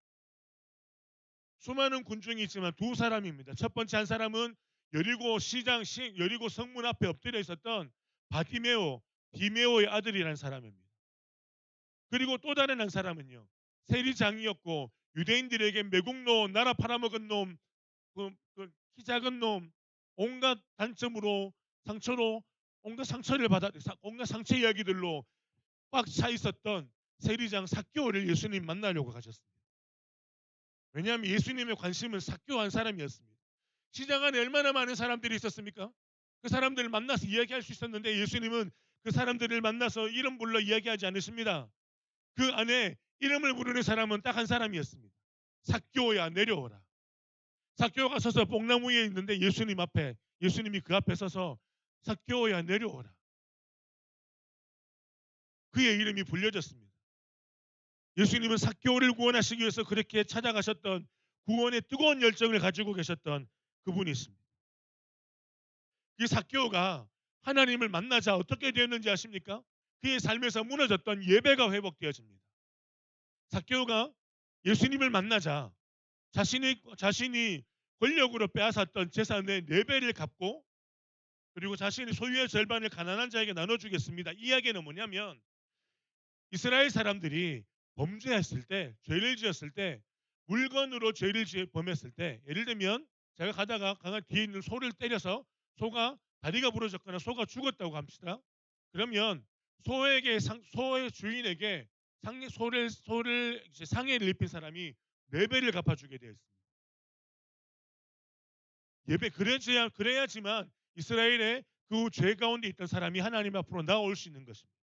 수많은 군중이 있지만 두 사람입니다. 첫 번째 한 사람은 여리고 성문 앞에 엎드려 있었던 바디메오, 디메오의 아들이라는 사람입니다. 그리고 또 다른 한 사람은요, 세리장이었고 유대인들에게 매국노, 나라 팔아먹은 놈, 키 작은 놈, 온갖 단점으로 상처로 온갖 상처 이야기들로 꽉 차 있었던 세리장 삭개오를 예수님 만나려고 가셨습니다. 왜냐하면 예수님의 관심은 삭개오 한 사람이었습니다. 시장 안에 얼마나 많은 사람들이 있었습니까? 그 사람들을 만나서 이야기할 수 있었는데 예수님은 그 사람들을 만나서 이름 불러 이야기하지 않으십니다. 그 안에 이름을 부르는 사람은 딱 한 사람이었습니다. 삭개오야 내려오라. 삭개오가 서서 뽕나무 위에 있는데 예수님이 그 앞에 서서 삭개오야 내려오라. 그의 이름이 불려졌습니다. 예수님은 삭개오를 구원하시기 위해서 그렇게 찾아가셨던 구원의 뜨거운 열정을 가지고 계셨던 그분이 있습니다. 이 삭개오가 하나님을 만나자 어떻게 되었는지 아십니까? 그의 삶에서 무너졌던 예배가 회복되어집니다. 삭개오가 예수님을 만나자 자신이 권력으로 빼앗았던 재산의 4배를 갚고 그리고 자신의 소유의 절반을 가난한 자에게 나눠주겠습니다. 이 이야기는 뭐냐면 이스라엘 사람들이 범죄했을 때, 죄를 지었을 때, 물건으로 범했을 때, 예를 들면 제가 가다가 강한 뒤에 있는 소를 때려서 소가 다리가 부러졌거나 소가 죽었다고 합시다. 그러면 소의 주인에게 상해를 입힌 사람이 4배를 갚아주게 되어 있습니다. 그래야지만 이스라엘의 그 죄 가운데 있던 사람이 하나님 앞으로 나올 수 있는 것입니다.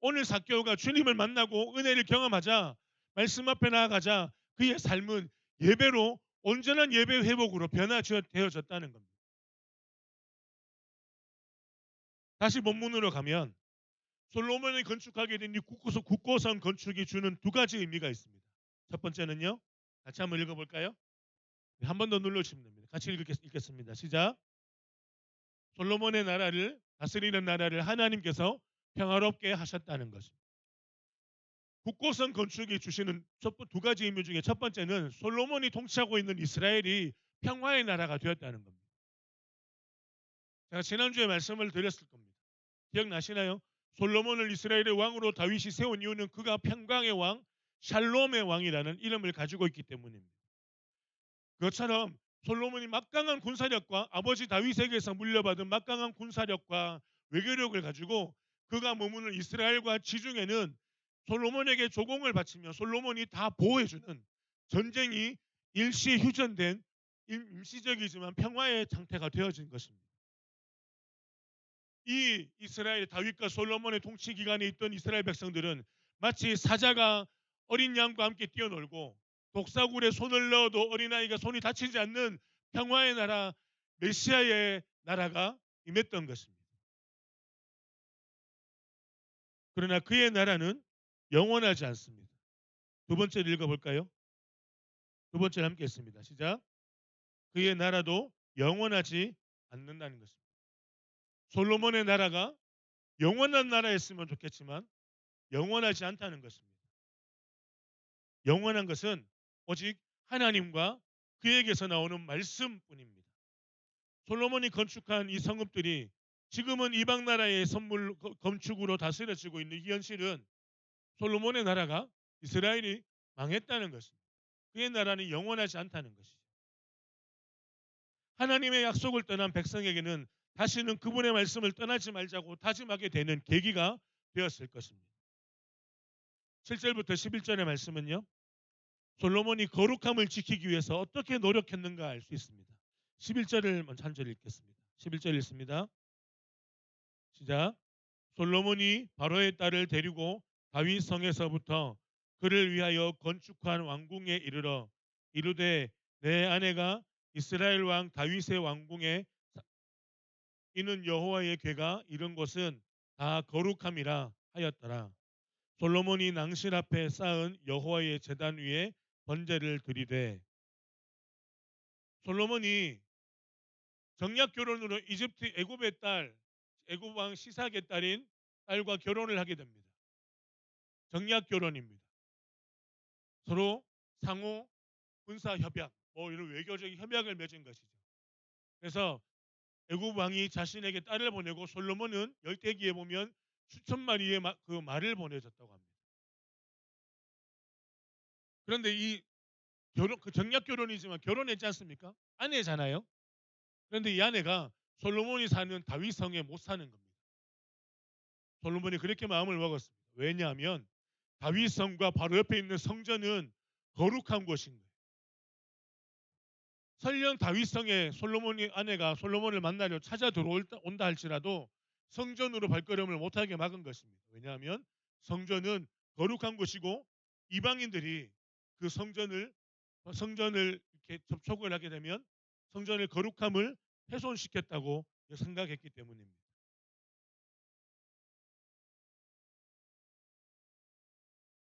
오늘 삭개오가 주님을 만나고 은혜를 경험하자 말씀 앞에 나아가자 그의 삶은 예배로 온전한 예배 회복으로 변화되어졌다는 겁니다. 다시 본문으로 가면 솔로몬이 건축하게 된 이 국고성 건축이 주는 2가지 의미가 있습니다. 첫 번째는요. 같이 한번 읽어볼까요? 한 번 더 눌러주시면 됩니다. 같이 읽겠습니다. 시작. 솔로몬의 나라를 다스리는 나라를 하나님께서 평화롭게 하셨다는 것입니다. 국고성 건축이 주시는 2가지 의미 중에 첫 번째는 솔로몬이 통치하고 있는 이스라엘이 평화의 나라가 되었다는 겁니다. 제가 지난주에 말씀을 드렸을 겁니다. 기억나시나요? 솔로몬을 이스라엘의 왕으로 다윗이 세운 이유는 그가 평강의 왕, 샬롬의 왕이라는 이름을 가지고 있기 때문입니다. 그것처럼 솔로몬이 막강한 군사력과 아버지 다윗에게서 물려받은 막강한 군사력과 외교력을 가지고 그가 머무는 이스라엘과 지중해는 솔로몬에게 조공을 바치며 솔로몬이 다 보호해주는 전쟁이 일시 휴전된 임시적이지만 평화의 상태가 되어진 것입니다. 이 이스라엘 다윗과 솔로몬의 통치 기간에 있던 이스라엘 백성들은 마치 사자가 어린 양과 함께 뛰어놀고 독사굴에 손을 넣어도 어린아이가 손이 다치지 않는 평화의 나라 메시아의 나라가 임했던 것입니다. 그러나 그의 나라는 영원하지 않습니다. 2번째를 읽어볼까요? 2번째를 함께 했습니다. 시작. 그의 나라도 영원하지 않는다는 것입니다. 솔로몬의 나라가 영원한 나라였으면 좋겠지만 영원하지 않다는 것입니다. 영원한 것은 오직 하나님과 그에게서 나오는 말씀뿐입니다. 솔로몬이 건축한 이 성읍들이 지금은 이방 나라의 선물 건축으로 다스려지고 있는 이 현실은 솔로몬의 나라가 이스라엘이 망했다는 것입니다. 그의 나라는 영원하지 않다는 것이죠. 하나님의 약속을 떠난 백성에게는 다시는 그분의 말씀을 떠나지 말자고 다짐하게 되는 계기가 되었을 것입니다. 7절부터 11절의 말씀은요. 솔로몬이 거룩함을 지키기 위해서 어떻게 노력했는가 알 수 있습니다. 11절을 먼저 한 절 읽겠습니다. 11절 읽습니다. 시작. 솔로몬이 바로의 딸을 데리고 다윗 성에서부터 그를 위하여 건축한 왕궁에 이르러 이르되 내 아내가 이스라엘 왕 다윗의 왕궁에 이는 여호와의 궤가 이른 곳은 다 거룩함이라 하였더라. 솔로몬이 낭실 앞에 쌓은 여호와의 제단 위에 번제를 드리되 솔로몬이 정략 결혼으로 애굽 왕 시삭의 딸인 딸과 결혼을 하게 됩니다. 정략 결혼입니다. 서로 상호 군사 협약, 뭐 이런 외교적 협약을 맺은 것이죠. 그래서 애굽 왕이 자신에게 딸을 보내고 솔로몬은 열대기에 보면 수천 마리의 그 말을 보내줬다고 합니다. 그런데 이 결혼 그 정략 결혼이지만 결혼했지 않습니까? 아내잖아요. 그런데 이 아내가 솔로몬이 사는 다윗 성에 못 사는 겁니다. 솔로몬이 그렇게 마음을 먹었습니다. 왜냐하면 다윗 성과 바로 옆에 있는 성전은 거룩한 곳인 거예요. 설령 다윗 성에 솔로몬이 아내가 솔로몬을 만나려 찾아 들어온다 할지라도 성전으로 발걸음을 못하게 막은 것입니다. 왜냐하면 성전은 거룩한 곳이고 이방인들이 그 성전을 이렇게 접촉을 하게 되면 성전의 거룩함을 훼손시켰다고 생각했기 때문입니다.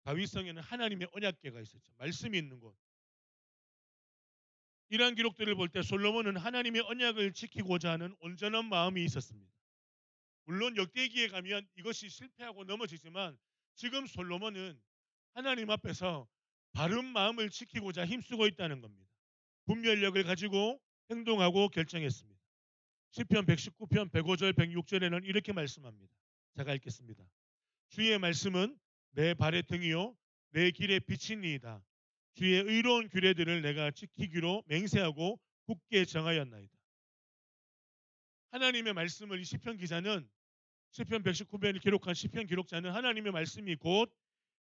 다윗성에는 하나님의 언약궤가 있었죠. 말씀이 있는 곳. 이러한 기록들을 볼 때 솔로몬은 하나님의 언약을 지키고자 하는 온전한 마음이 있었습니다. 물론 역대기에 가면 이것이 실패하고 넘어지지만 지금 솔로몬은 하나님 앞에서 바른 마음을 지키고자 힘쓰고 있다는 겁니다. 분별력을 가지고 행동하고 결정했습니다. 시편 119편 105절 106절에는 이렇게 말씀합니다. 제가 읽겠습니다. 주의 말씀은 내 발의 등이요 내 길의 빛이니이다. 주의 의로운 규례들을 내가 지키기로 맹세하고 굳게 정하였나이다. 하나님의 말씀을 이 시편 기자는 시편 119편을 기록한 시편 기록자는 하나님의 말씀이 곧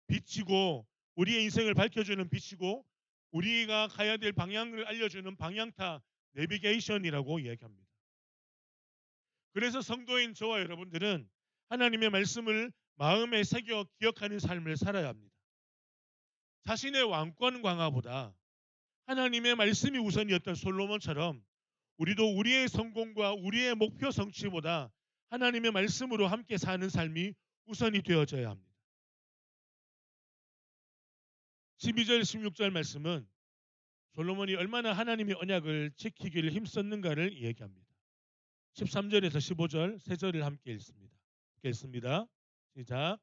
빛이고 우리의 인생을 밝혀주는 빛이고 우리가 가야 될 방향을 알려주는 방향타 내비게이션이라고 이야기합니다. 그래서 성도인 저와 여러분들은 하나님의 말씀을 마음에 새겨 기억하는 삶을 살아야 합니다. 자신의 왕권 광화보다 하나님의 말씀이 우선이었던 솔로몬처럼 우리도 우리의 성공과 우리의 목표 성취보다 하나님의 말씀으로 함께 사는 삶이 우선이 되어져야 합니다. 12절 16절 말씀은 솔로몬이 얼마나 하나님의 언약을 지키기를 힘썼는가를 얘기합니다. 13절에서 15절 세 절을 함께 읽습니다. 시작.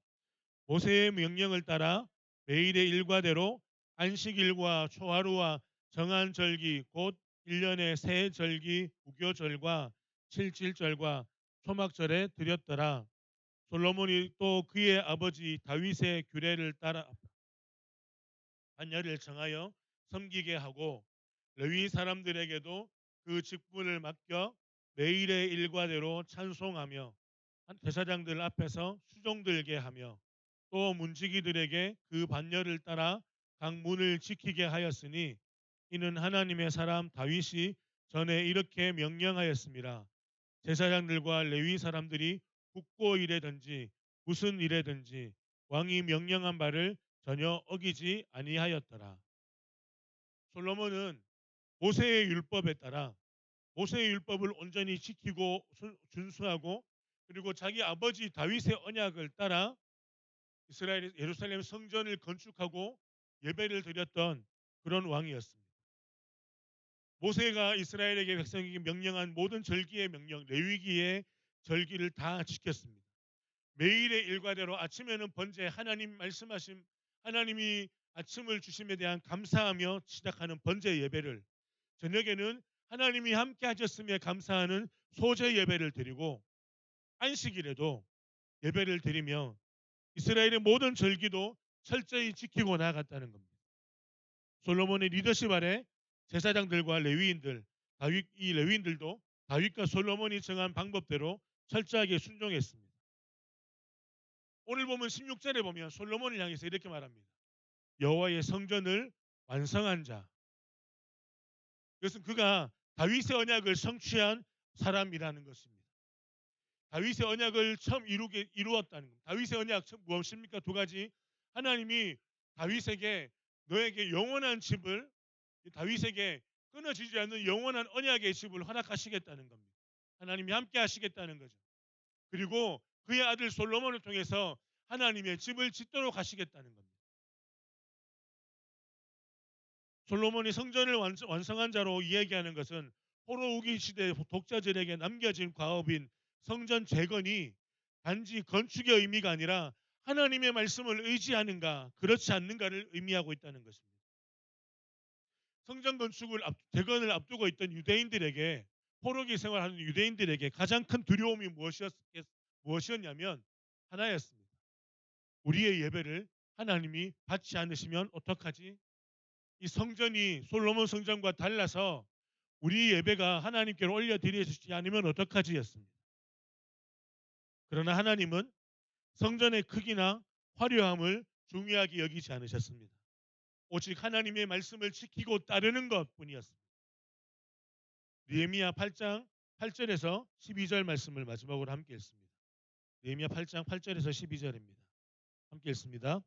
모세의 명령을 따라 매일의 일과대로 안식일과 초하루와 정한 절기 곧 1년의 새 절기 무교절과 칠칠절과 초막절에 드렸더라. 솔로몬이 또 그의 아버지 다윗의 규례를 따라 반열을 정하여 섬기게 하고 레위 사람들에게도 그 직분을 맡겨 매일의 일과대로 찬송하며 제사장들 앞에서 수종 들게 하며 또 문지기들에게 그 반열을 따라 각 문을 지키게 하였으니 이는 하나님의 사람 다윗이 전에 이렇게 명령하였습니다. 제사장들과 레위 사람들이 국고 일에든지 무슨 일에든지 왕이 명령한 바를 전혀 어기지 아니하였더라. 솔로몬은 모세의 율법에 따라 모세의 율법을 온전히 지키고 준수하고 그리고 자기 아버지 다윗의 언약을 따라 이스라엘 예루살렘 성전을 건축하고 예배를 드렸던 그런 왕이었습니다. 모세가 이스라엘에게 백성에게 명령한 모든 절기의 명령, 레위기의 절기를 다 지켰습니다. 매일의 일과대로 아침에는 번제 하나님 말씀하신 하나님이 아침을 주심에 대한 감사하며 시작하는 번제 예배를 저녁에는 하나님이 함께 하셨음에 감사하는 소제 예배를 드리고 안식일에도 예배를 드리며 이스라엘의 모든 절기도 철저히 지키고 나아갔다는 겁니다. 솔로몬의 리더십 아래 제사장들과 레위인들, 이 레위인들도 다윗과 솔로몬이 정한 방법대로 철저하게 순종했습니다. 오늘 보면 16절에 보면 솔로몬을 향해서 이렇게 말합니다. 여호와의 성전을 완성한 자. 그것은 그가 다윗의 언약을 성취한 사람이라는 것입니다. 다윗의 언약을 처음 이루었다는 겁니다. 다윗의 언약 무엇입니까? 두 가지. 하나님이 다윗에게 너에게 영원한 집을 다윗에게 끊어지지 않는 영원한 언약의 집을 허락하시겠다는 겁니다. 하나님이 함께 하시겠다는 거죠. 그리고 그의 아들 솔로몬을 통해서 하나님의 집을 짓도록 하시겠다는 겁니다. 솔로몬이 성전을 완성한 자로 이야기하는 것은 포로우기 시대 독자들에게 남겨진 과업인 성전 재건이 단지 건축의 의미가 아니라 하나님의 말씀을 의지하는가 그렇지 않는가를 의미하고 있다는 것입니다. 성전 건축을 재건을 앞두고 있던 유대인들에게, 포로기 생활하는 유대인들에게 가장 큰 두려움이 무엇이었냐면 하나였습니다. 우리의 예배를 하나님이 받지 않으시면 어떡하지? 이 성전이 솔로몬 성전과 달라서 우리 예배가 하나님께로 올려드려지지 않으면 어떡하지였습니다. 그러나 하나님은 성전의 크기나 화려함을 중요하게 여기지 않으셨습니다. 오직 하나님의 말씀을 지키고 따르는 것뿐이었습니다. 느헤미야 8장 8절에서 12절 말씀을 마지막으로 함께 읽습니다. 느헤미야 8장 8절에서 12절입니다. 함께 읽습니다.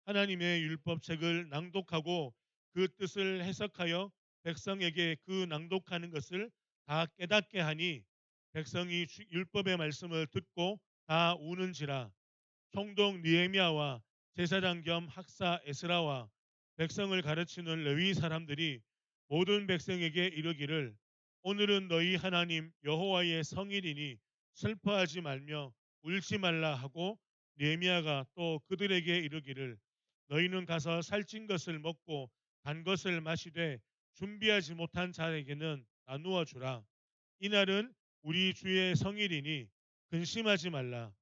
하나님의 율법책을 낭독하고 그 뜻을 해석하여 백성에게 그 낭독하는 것을 다 깨닫게 하니 백성이 율법의 말씀을 듣고 다 우는지라. 총독 느헤미야와 제사장 겸 학사 에스라와 백성을 가르치는 레위 사람들이 모든 백성에게 이르기를 오늘은 너희 하나님 여호와의 성일이니 슬퍼하지 말며 울지 말라 하고, 느헤미야가 또 그들에게 이르기를 너희는 가서 살찐 것을 먹고 단 것을 마시되 준비하지 못한 자에게는 나누어 주라. 이날은 우리 주의 성일이니 근심하지 말라.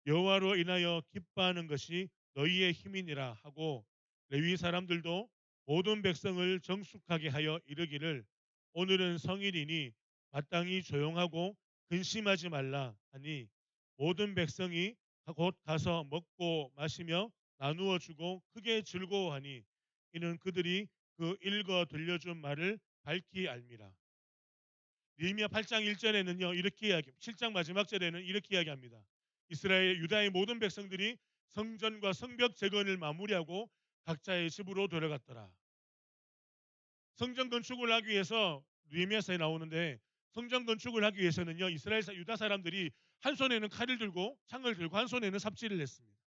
여호와로 인하여 기뻐하는 것이 너희의 힘이니라 하고, 레위 사람들도 모든 백성을 정숙하게 하여 이르기를 오늘은 성일이니 마땅히 조용하고 근심하지 말라 하니, 모든 백성이 곧 가서 먹고 마시며 나누어 주고 크게 즐거워하니 이는 그들이 그 읽어 들려준 말을 밝히 알미라. 느헤미야 8장 1절에는요 이렇게 이야기합니다. 7장 마지막 절에는 이렇게 이야기합니다. 이스라엘 유다의 모든 백성들이 성전과 성벽 재건을 마무리하고 각자의 집으로 돌아갔더라. 성전 건축을 하기 위해서 느헤미야서에 나오는데, 성전 건축을 하기 위해서는요 이스라엘 유다 사람들이 한 손에는 칼을 들고 창을 들고 한 손에는 삽질을 했습니다.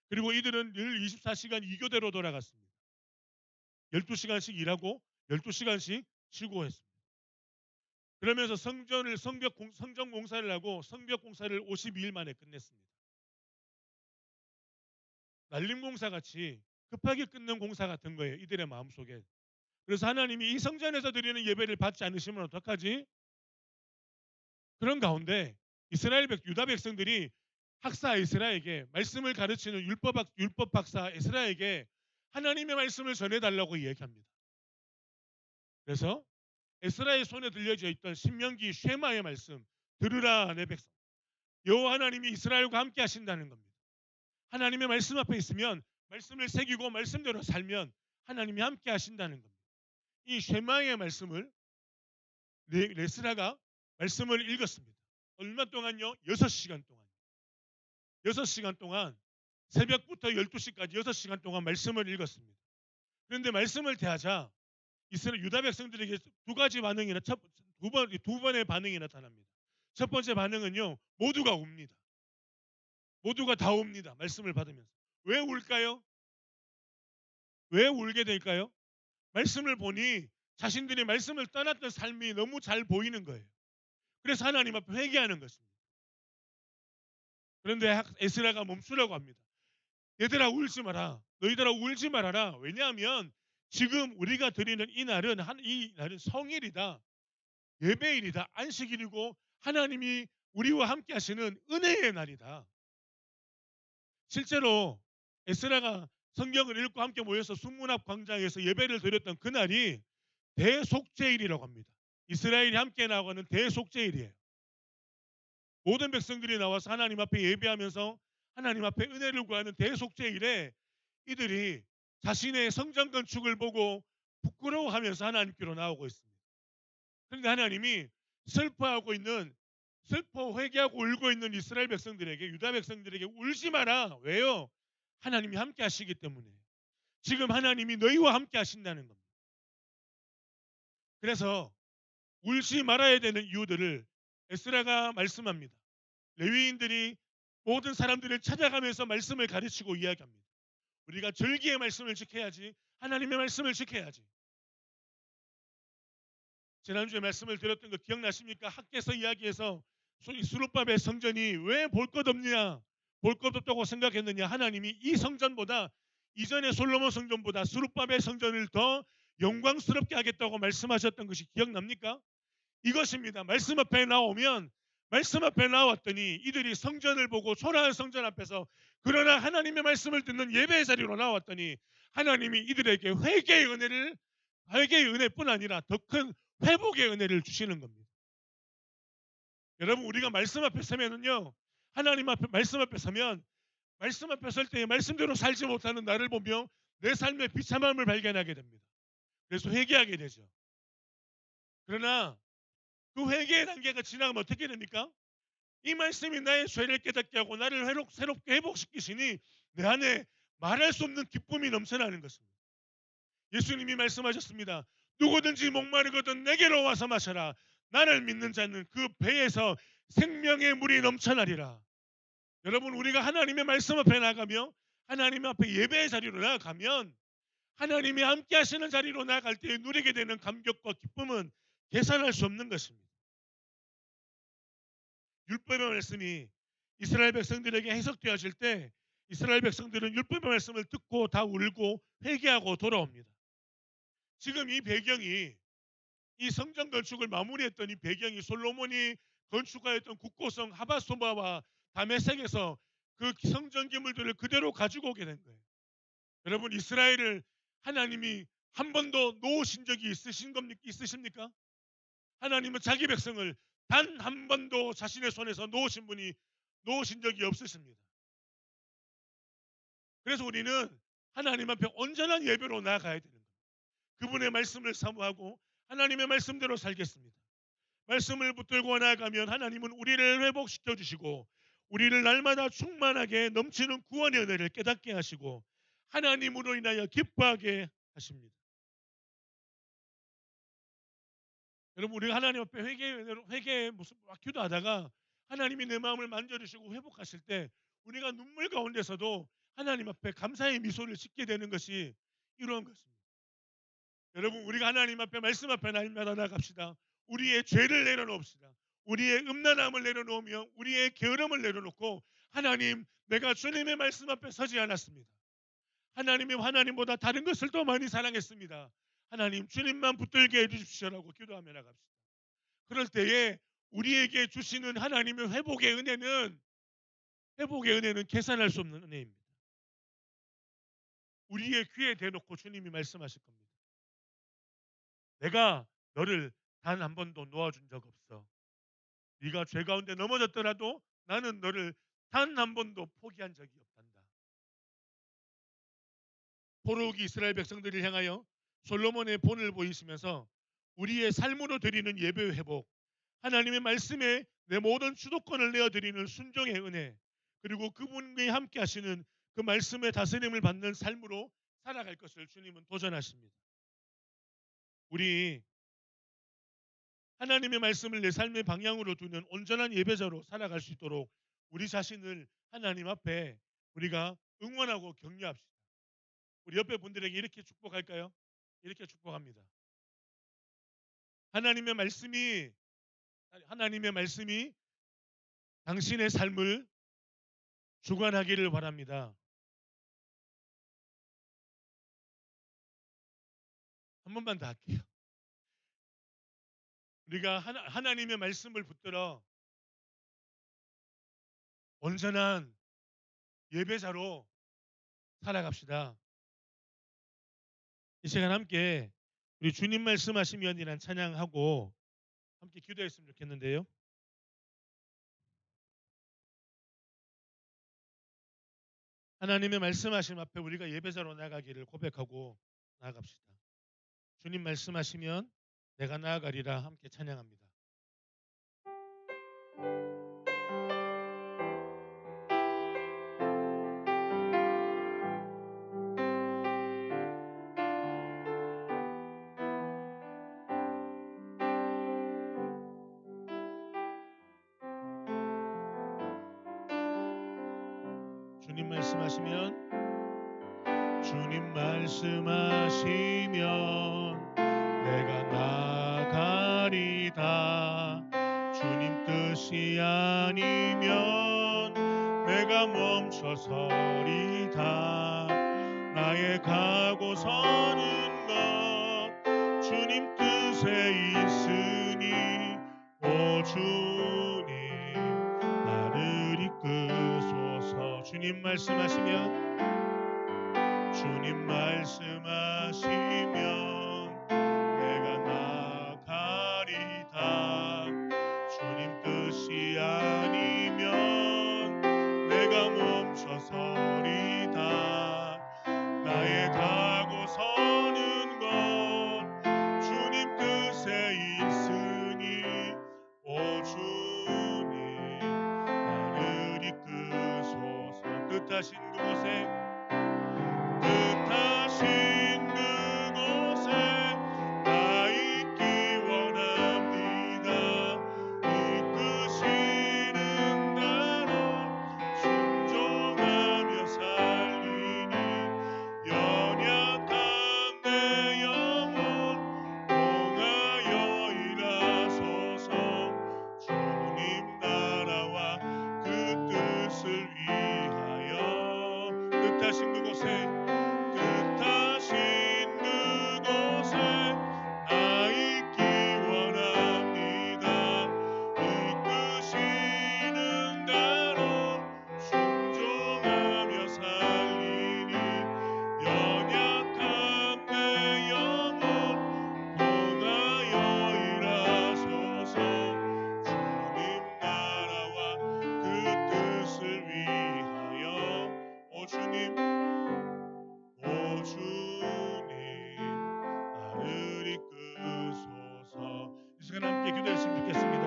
그리고 이들은 늘 24시간 2교대로 돌아갔습니다. 12시간씩 일하고 12시간씩 쉬고 했습니다. 그러면서 성전 공사를 하고 성벽 공사를 52일 만에 끝냈습니다. 날림 공사 같이 급하게 끊는 공사 같은 거예요, 이들의 마음속에. 그래서 하나님이 이 성전에서 드리는 예배를 받지 않으시면 어떡하지? 그런 가운데 유다 백성들이 학사 에스라에게, 말씀을 가르치는 율법 박사 에스라에게 하나님의 말씀을 전해달라고 이야기합니다. 그래서 에스라의 손에 들려져 있던 신명기 쉐마의 말씀, 들으라 내 백성, 여호와 하나님이 이스라엘과 함께 하신다는 겁니다. 하나님의 말씀 앞에 있으면, 말씀을 새기고 말씀대로 살면 하나님이 함께 하신다는 겁니다. 이 쉐마의 말씀을 에스라가 말씀을 읽었습니다. 얼마 동안요? 6시간 동안. 6시간 동안 새벽부터 12시까지 6시간 동안 말씀을 읽었습니다. 그런데 말씀을 대하자 이스라엘 유다 백성들에게 두 번의 반응이 나타납니다. 첫 번째 반응은요, 모두가 웁니다. 모두가 다 웁니다. 말씀을 받으면서. 왜 울까요? 왜 울게 될까요? 말씀을 보니 자신들이 말씀을 떠났던 삶이 너무 잘 보이는 거예요. 그래서 하나님 앞에 회개하는 것입니다. 그런데 에스라가 멈추라고 합니다. 얘들아 울지 마라. 너희들아 울지 말아라. 왜냐하면 지금 우리가 드리는 이 날은 성일이다. 예배일이다. 안식일이고 하나님이 우리와 함께 하시는 은혜의 날이다. 실제로 에스라가 성경을 읽고 함께 모여서 순문 앞 광장에서 예배를 드렸던 그날이 대속죄일이라고 합니다. 이스라엘이 함께 나아가는 대속죄일이에요. 모든 백성들이 나와서 하나님 앞에 예배하면서 하나님 앞에 은혜를 구하는 대속죄일에 이들이 자신의 성전 건축을 보고 부끄러워하면서 하나님께로 나오고 있습니다. 그런데 하나님이 회개하고 울고 있는 이스라엘 백성들에게, 유다 백성들에게 울지 마라. 왜요? 하나님이 함께 하시기 때문에. 지금 하나님이 너희와 함께 하신다는 겁니다. 그래서 울지 말아야 되는 이유들을 에스라가 말씀합니다. 레위인들이 모든 사람들을 찾아가면서 말씀을 가르치고 이야기합니다. 우리가 절기의 말씀을 지켜야지, 하나님의 말씀을 지켜야지. 지난주에 말씀을 드렸던 거 기억나십니까? 학개서 이야기에서 스룹바벨 성전이 왜 볼 것 없냐, 볼 것 없다고 생각했느냐. 하나님이 이 성전보다, 이전의 솔로몬 성전보다 스룹바벨 성전을 더 영광스럽게 하겠다고 말씀하셨던 것이 기억납니까? 이것입니다. 말씀 앞에 나오면 말씀 앞에 나왔더니 이들이 성전을 보고 초라한 성전 앞에서 그러나 하나님의 말씀을 듣는 예배의 자리로 나왔더니 하나님이 이들에게 회개의 은혜뿐 아니라 더 큰 회복의 은혜를 주시는 겁니다. 여러분 우리가 말씀 앞에 서면은요. 하나님 앞에 말씀 앞에 서면 말씀 앞에 설 때 말씀대로 살지 못하는 나를 보며 내 삶의 비참함을 발견하게 됩니다. 그래서 회개하게 되죠. 그러나 그 회개의 단계가 지나가면 어떻게 됩니까? 이 말씀이 나의 죄를 깨닫게 하고 나를 새롭게 회복시키시니 내 안에 말할 수 없는 기쁨이 넘쳐나는 것입니다. 예수님이 말씀하셨습니다. 누구든지 목마르거든 내게로 와서 마셔라. 나를 믿는 자는 그 배에서 생명의 물이 넘쳐나리라. 여러분 우리가 하나님의 말씀 앞에 나가며 하나님 앞에 예배의 자리로 나아가면 하나님이 함께 하시는 자리로 나아갈 때 누리게 되는 감격과 기쁨은 계산할 수 없는 것입니다. 율법의 말씀이 이스라엘 백성들에게 해석되어질 때 이스라엘 백성들은 율법의 말씀을 듣고 다 울고 회개하고 돌아옵니다. 지금 이 배경이 이 성전 건축을 마무리했던 이 배경이 솔로몬이 건축하였던 국고성 하바소바와 다메섹에서 그 성전 기물들을 그대로 가지고 오게 된 거예요. 여러분 이스라엘을 하나님이 한 번도 놓으신 적이 있으십니까? 하나님은 자기 백성을 단 한 번도 자신의 손에서 놓으신 적이 없으십니다. 그래서 우리는 하나님 앞에 온전한 예배로 나아가야 되는 거예요. 그분의 말씀을 사모하고 하나님의 말씀대로 살겠습니다. 말씀을 붙들고 나아가면 하나님은 우리를 회복시켜 주시고 우리를 날마다 충만하게 넘치는 구원의 은혜를 깨닫게 하시고 하나님으로 인하여 기뻐하게 하십니다. 여러분 우리가 하나님 앞에 회개의 무슨 기도하다가 하나님이 내 마음을 만져주시고 회복하실 때 우리가 눈물 가운데서도 하나님 앞에 감사의 미소를 짓게 되는 것이 이러한 것입니다. 여러분 우리가 하나님 앞에 말씀 앞에 날마다 나갑시다. 우리의 죄를 내려놓읍시다. 우리의 음란함을 내려놓으며 우리의 게으름을 내려놓고 하나님 내가 주님의 말씀 앞에 서지 않았습니다. 하나님보다 다른 것을 더 많이 사랑했습니다. 하나님 주님만 붙들게 해주십시오라고 기도하며 나갑시다. 그럴 때에 우리에게 주시는 하나님의 회복의 은혜는 계산할 수 없는 은혜입니다. 우리의 귀에 대놓고 주님이 말씀하실 겁니다. 내가 너를 단 한 번도 놓아준 적 없어. 네가 죄 가운데 넘어졌더라도 나는 너를 단 한 번도 포기한 적이 없단다. 포로기 이스라엘 백성들을 향하여 솔로몬의 본을 보이시면서 우리의 삶으로 드리는 예배의 회복, 하나님의 말씀에 내 모든 주도권을 내어드리는 순종의 은혜, 그리고 그분이 함께 하시는 그 말씀의 다스림을 받는 삶으로 살아갈 것을 주님은 도전하십니다. 우리 하나님의 말씀을 내 삶의 방향으로 두는 온전한 예배자로 살아갈 수 있도록 우리 자신을 하나님 앞에 우리가 응원하고 격려합시다. 우리 옆에 분들에게 이렇게 축복할까요? 이렇게 축복합니다. 하나님의 말씀이 당신의 삶을 주관하기를 바랍니다. 한 번만 더 할게요. 우리가 하나님의 말씀을 붙들어 온전한 예배자로 살아갑시다. 이 시간 함께 우리 주님 말씀하시면이란 찬양하고 함께 기도했으면 좋겠는데요. 하나님의 말씀하심 앞에 우리가 예배자로 나가기를 고백하고 나아갑시다. 주님 말씀하시면 내가 나아가리라 함께 찬양합니다. 주님 말씀하시면 내가 나가리다. 주님 뜻이 아니면 내가 멈춰서리다. 나의 가고 서는 것 주님 뜻에 있으니 오 주님 나를 이끄소서. 주님 말씀하시면 내가 나가리다. 주님 뜻이 아니면 내가 멈춰서리다. 나의 다고서는 건 주님 뜻에 있으니 오 주님 나를 이끄소서. 뜻하신 그곳에 나 있기 원합니다. 이끄시는 대로 순종하며 살리니 연약한 내 영혼 통하여 일하소서. 주님 나라와 그 뜻을 위하여 뜻하신 그곳에 나 있기 원합니다. 이끄시는 대로 순종하며 살리니 연약한 내 영혼 통하여 일하소서. 주님 나라와 그 뜻을 위하여 오 주님 나를 이끄소서. 이 시간 함께 기도했으면 좋겠습니다.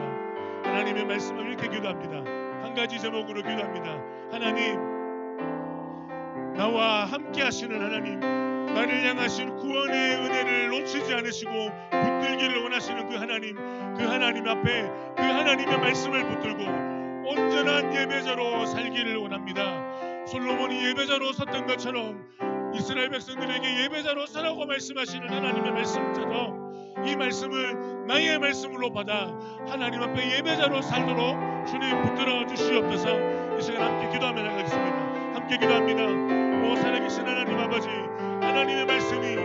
하나님의 말씀을 이렇게 기도합니다. 한 가지 제목으로 기도합니다. 하나님, 나와 함께 하시는 하나님, 나를 향하신 구원의 은혜를 놓치지 않으시고 붙들기를 원하시는 그 하나님 앞에 그 하나님의 말씀을 붙들고 온전한 예배자로 살기를 원합니다. 솔로몬이 예배자로 섰던 것처럼 이스라엘 백성들에게 예배자로 서라고 말씀하시는 하나님의 말씀처럼 이 말씀을 나의 말씀으로 받아 하나님 앞에 예배자로 살도록 주님 붙들어 주시옵소서. 이 시간 함께 기도하며 나가겠습니다. 함께 기도합니다. 오 살아계신 하나님 아버지, 하나님의 말씀을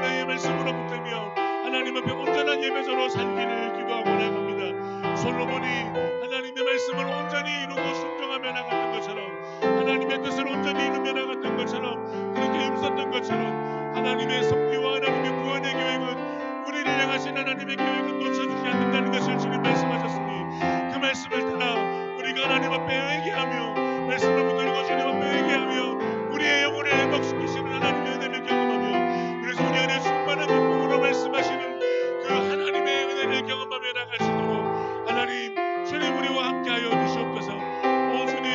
나의 말씀으로 붙들며 하나님 앞에 온전한 예배자로 살기를 기도하고 나갑니다. 솔로몬이 하나님의 말씀을 온전히 이루고 순종하며 나갔던 것처럼, 하나님의 뜻을 온전히 이루며 나갔던 것처럼, 그렇게 힘썼던 것처럼 하나님의 섭리와 하나님의 구원의 계획은 우리를 향하신 하나님의 계획은 놓쳐주지 않는다는 것을 주님 말씀하셨으니 그 말씀을 따라 우리가 하나님 앞에 회개하며 말씀을 붙들고 주님 앞에 회개하며 우리의 영혼을 회복시키시는 하나님의 은혜를 경험하며 그래서 우리 안에 충만한 기쁨으로 말씀하시는 그 하나님의 은혜를 경험하며 나갈 수 있도록 하나님 주님 우리와 함께하여 주시옵소서. 오 주님,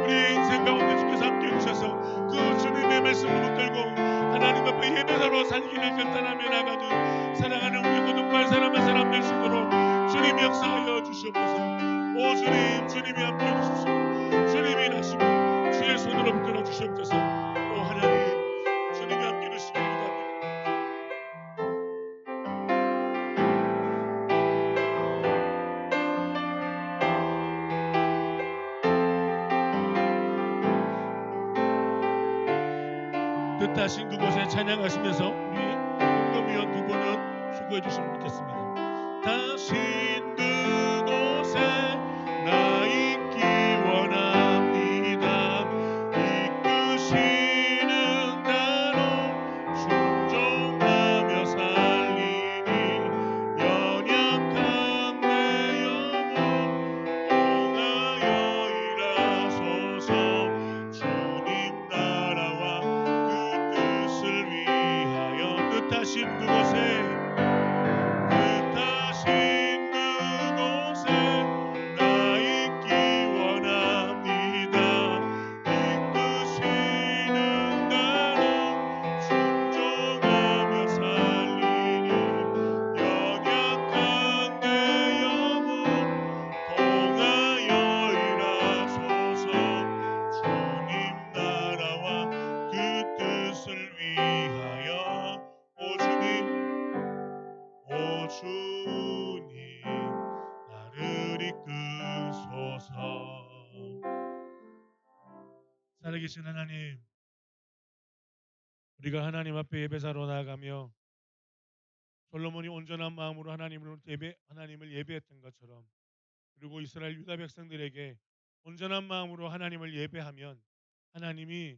우리의 인생 가운데 주께서 함께해 주셔서 그 주님의 말씀을 붙들고 하나님 앞에 예배자로 살기를 결단하며 나가는 사랑하는 우리 모든 사람 한 사람 될 수 있도록 주님 역사하여 주시옵소서. 오 주님, 주님이 함께해 주십시오. 주님이 나시고 주의 손으로 붙들어 주시옵소서. 오 하나님, 주님이 함께해 주시기 기도합니다. 뜻하신 그곳에 찬양하시면서 우리 공동위원 두 분은 수고해 주시면 좋겠습니다. 다신 그곳에 나 있기 원합니다. 이끄시는 대로 순종하며 살리니 연약한 내 영혼 통하여 일하소서. 주님 나라와 그 뜻을 위하여 뜻하신 그곳에 나 있기 원합니다. 이끄시는 대로 순종하며 살리니 연약한 내 영혼 통하여 일하소서. 주님 나라와 그 뜻을 위하여 오 주님 나를 이끄소서. 살아계신 하나님, 우리가 하나님 앞에 예배자로 나아가며 솔로몬이 온전한 마음으로 하나님을 예배했던 것처럼, 그리고 이스라엘 유다 백성들에게 온전한 마음으로 하나님을 예배하면 하나님이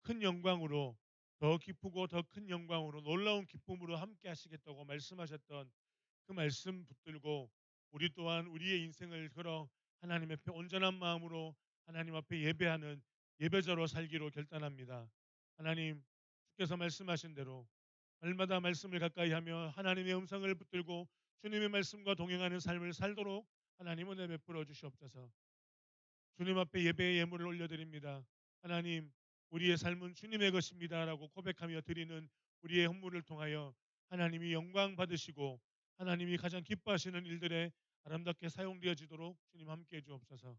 큰 영광으로, 더 기쁘고 더 큰 영광으로 놀라운 기쁨으로 함께 하시겠다고 말씀하셨던 그 말씀 붙들고 우리 또한 우리의 인생을 걸어 하나님 앞에 온전한 마음으로 하나님 앞에 예배하는 예배자로 살기로 결단합니다. 하나님, 주께서 말씀하신 대로 날마다 말씀을 가까이 하며 하나님의 음성을 붙들고 주님의 말씀과 동행하는 삶을 살도록 하나님 은혜 베풀어 주시옵소서. 주님 앞에 예배의 예물을 올려드립니다. 하나님, 우리의 삶은 주님의 것입니다라고 고백하며 드리는 우리의 헌물을 통하여 하나님이 영광 받으시고 하나님이 가장 기뻐하시는 일들에 아름답게 사용되어지도록 주님 함께해 주옵소서.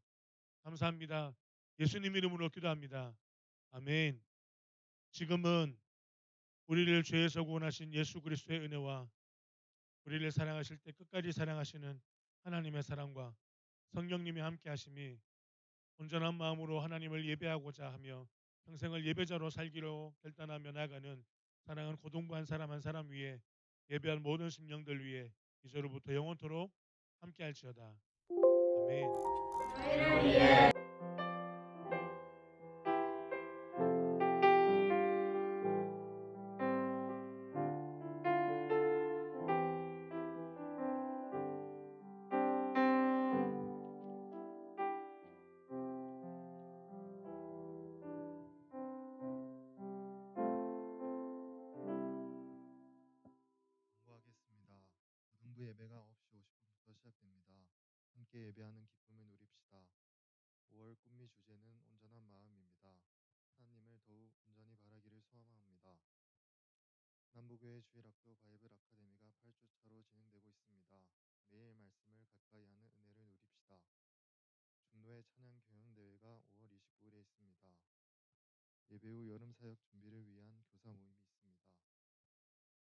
감사합니다. 예수님 이름으로 기도합니다. 아멘. 지금은 우리를 죄에서 구원하신 예수 그리스도의 은혜와 우리를 사랑하실 때 끝까지 사랑하시는 하나님의 사랑과 성령님의 함께 하심이 온전한 마음으로 하나님을 예배하고자 하며 평생을 예배자로 살기로 결단하며 나아가는 사랑하는 고등부 한 사람 한 사람 위에, 예배한 모든 심령들 위에 이제로부터 영원토록 함께 할지어다. 아멘. 공부하겠습니다. 고등부 예배가 9시 50분부터 시작됩니다. 함께 예배하는 기쁨을 누립시다. 5월 꿈미 주제는 온전한 마음입니다. 하나님을 더욱 온전히 바라기를 소원합니다. 남부교회 주일학교 바이블 아카데미가 8주차로 진행되고 있습니다. 매일 말씀을 가까이 하는 은혜를 누립시다. 중로의 찬양 경영 대회가 5월 29일에 있습니다. 예배 후 여름 사역 준비를 위한 교사 모임이 있습니다.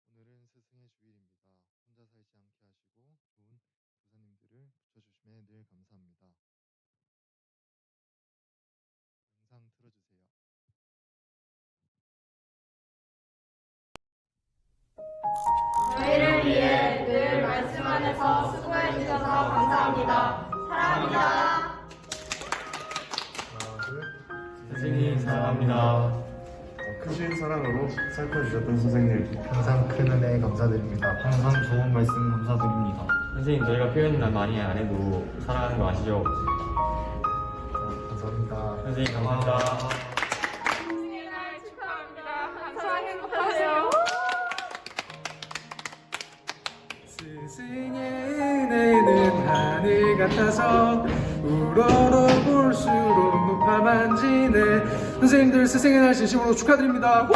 오늘은 스승의 주일입니다. 혼자 살지 않게 하시고 좋은 교사님들을 붙여주심에 늘 감사합니다. 영상 틀어주세요. 저희를 위해 늘 말씀 안에서 수고해 주셔서 감사합니다. 사랑합니다. 하나, 둘. 선생님 사랑합니다. 크신 사랑으로 살펴주셨던 선생님 항상 큰 은혜 감사드립니다. 항상 좋은 말씀 감사드립니다. 선생님 저희가 표현을 많이 안 해도 사랑하는 거 아시죠? 감사합니다. 선생님 감사합니다. 스승의 날 축하합니다. 항상 행복하세요. 스승의 은혜는 하늘 같아서 우러러 볼수록 높아 만지네. 선생님들 스승의 날 진심으로 축하드립니다.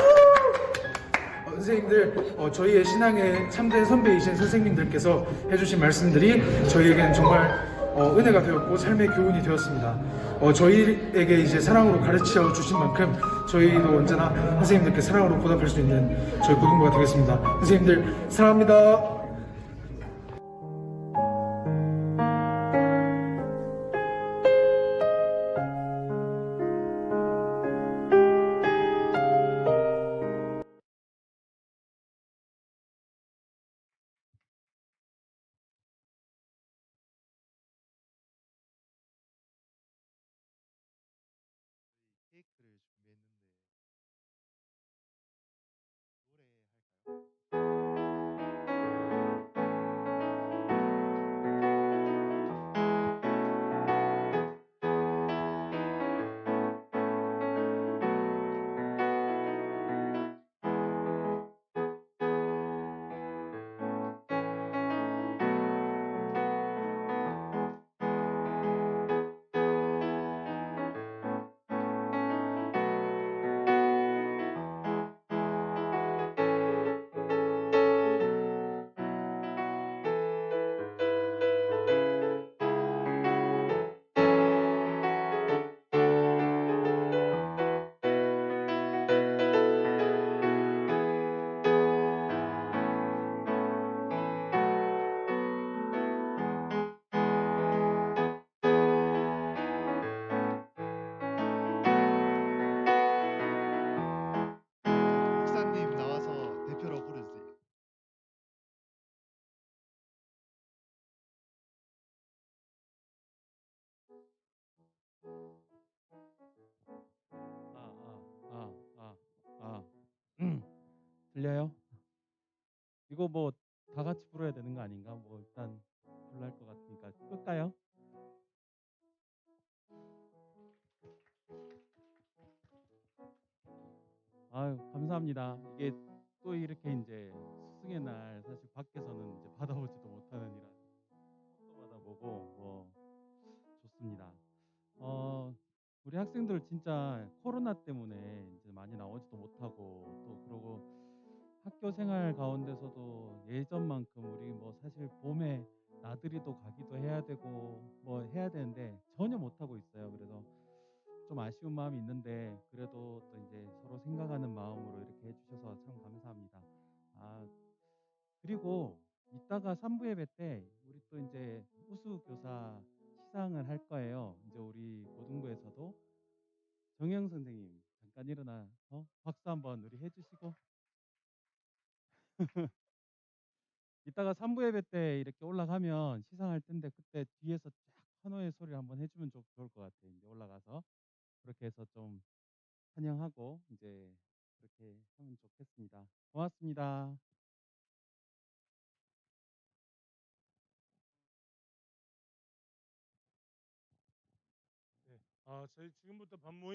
선생님들, 저희의 신앙의 참된 선배이신 선생님들께서 해주신 말씀들이 저희에게는 정말 은혜가 되었고 삶의 교훈이 되었습니다. 저희에게 이제 사랑으로 가르쳐 주신 만큼 저희도 언제나 선생님들께 사랑으로 보답할 수 있는 저희 고등부가 되겠습니다. 선생님들 사랑합니다. 케이크를 준비했는데 노래 할까요? 들려요? 이거 뭐 다 같이 불어야 되는 거 아닌가? 뭐 일단 불날 것 같으니까 끌까요? 아유, 감사합니다. 이게 또 이렇게 이제 스승의 날 사실 밖에서는 이제 받아보지도 못하는 이런 도 받아보고 뭐 좋습니다. 우리 학생들 진짜 코로나 때문에 이제 많이 나오지도 못하고 또 그러고 학교 생활 가운데서도 예전만큼 우리 뭐 사실 봄에 나들이도 가기도 해야 되고 뭐 해야 되는데 전혀 못하고 있어요. 그래서 좀 아쉬운 마음이 있는데 그래도 또 이제 서로 생각하는 마음으로 이렇게 해주셔서 참 감사합니다. 아, 그리고 이따가 3부 예배 때 우리 또 이제 우수 교사 시상을 할 거예요. 이제 우리 고등부에서도 정영 선생님 잠깐 일어나 박수 한번 우리 해주시고 이따가 3부 예배 때 이렇게 올라가면 시상할 텐데 그때 뒤에서 쫙 환호의 소리를 한번 해주면 좋을 것 같아요. 이제 올라가서 그렇게 해서 좀 환영하고 이제 그렇게 하면 좋겠습니다. 고맙습니다. 네. 저희 지금부터 밥 모임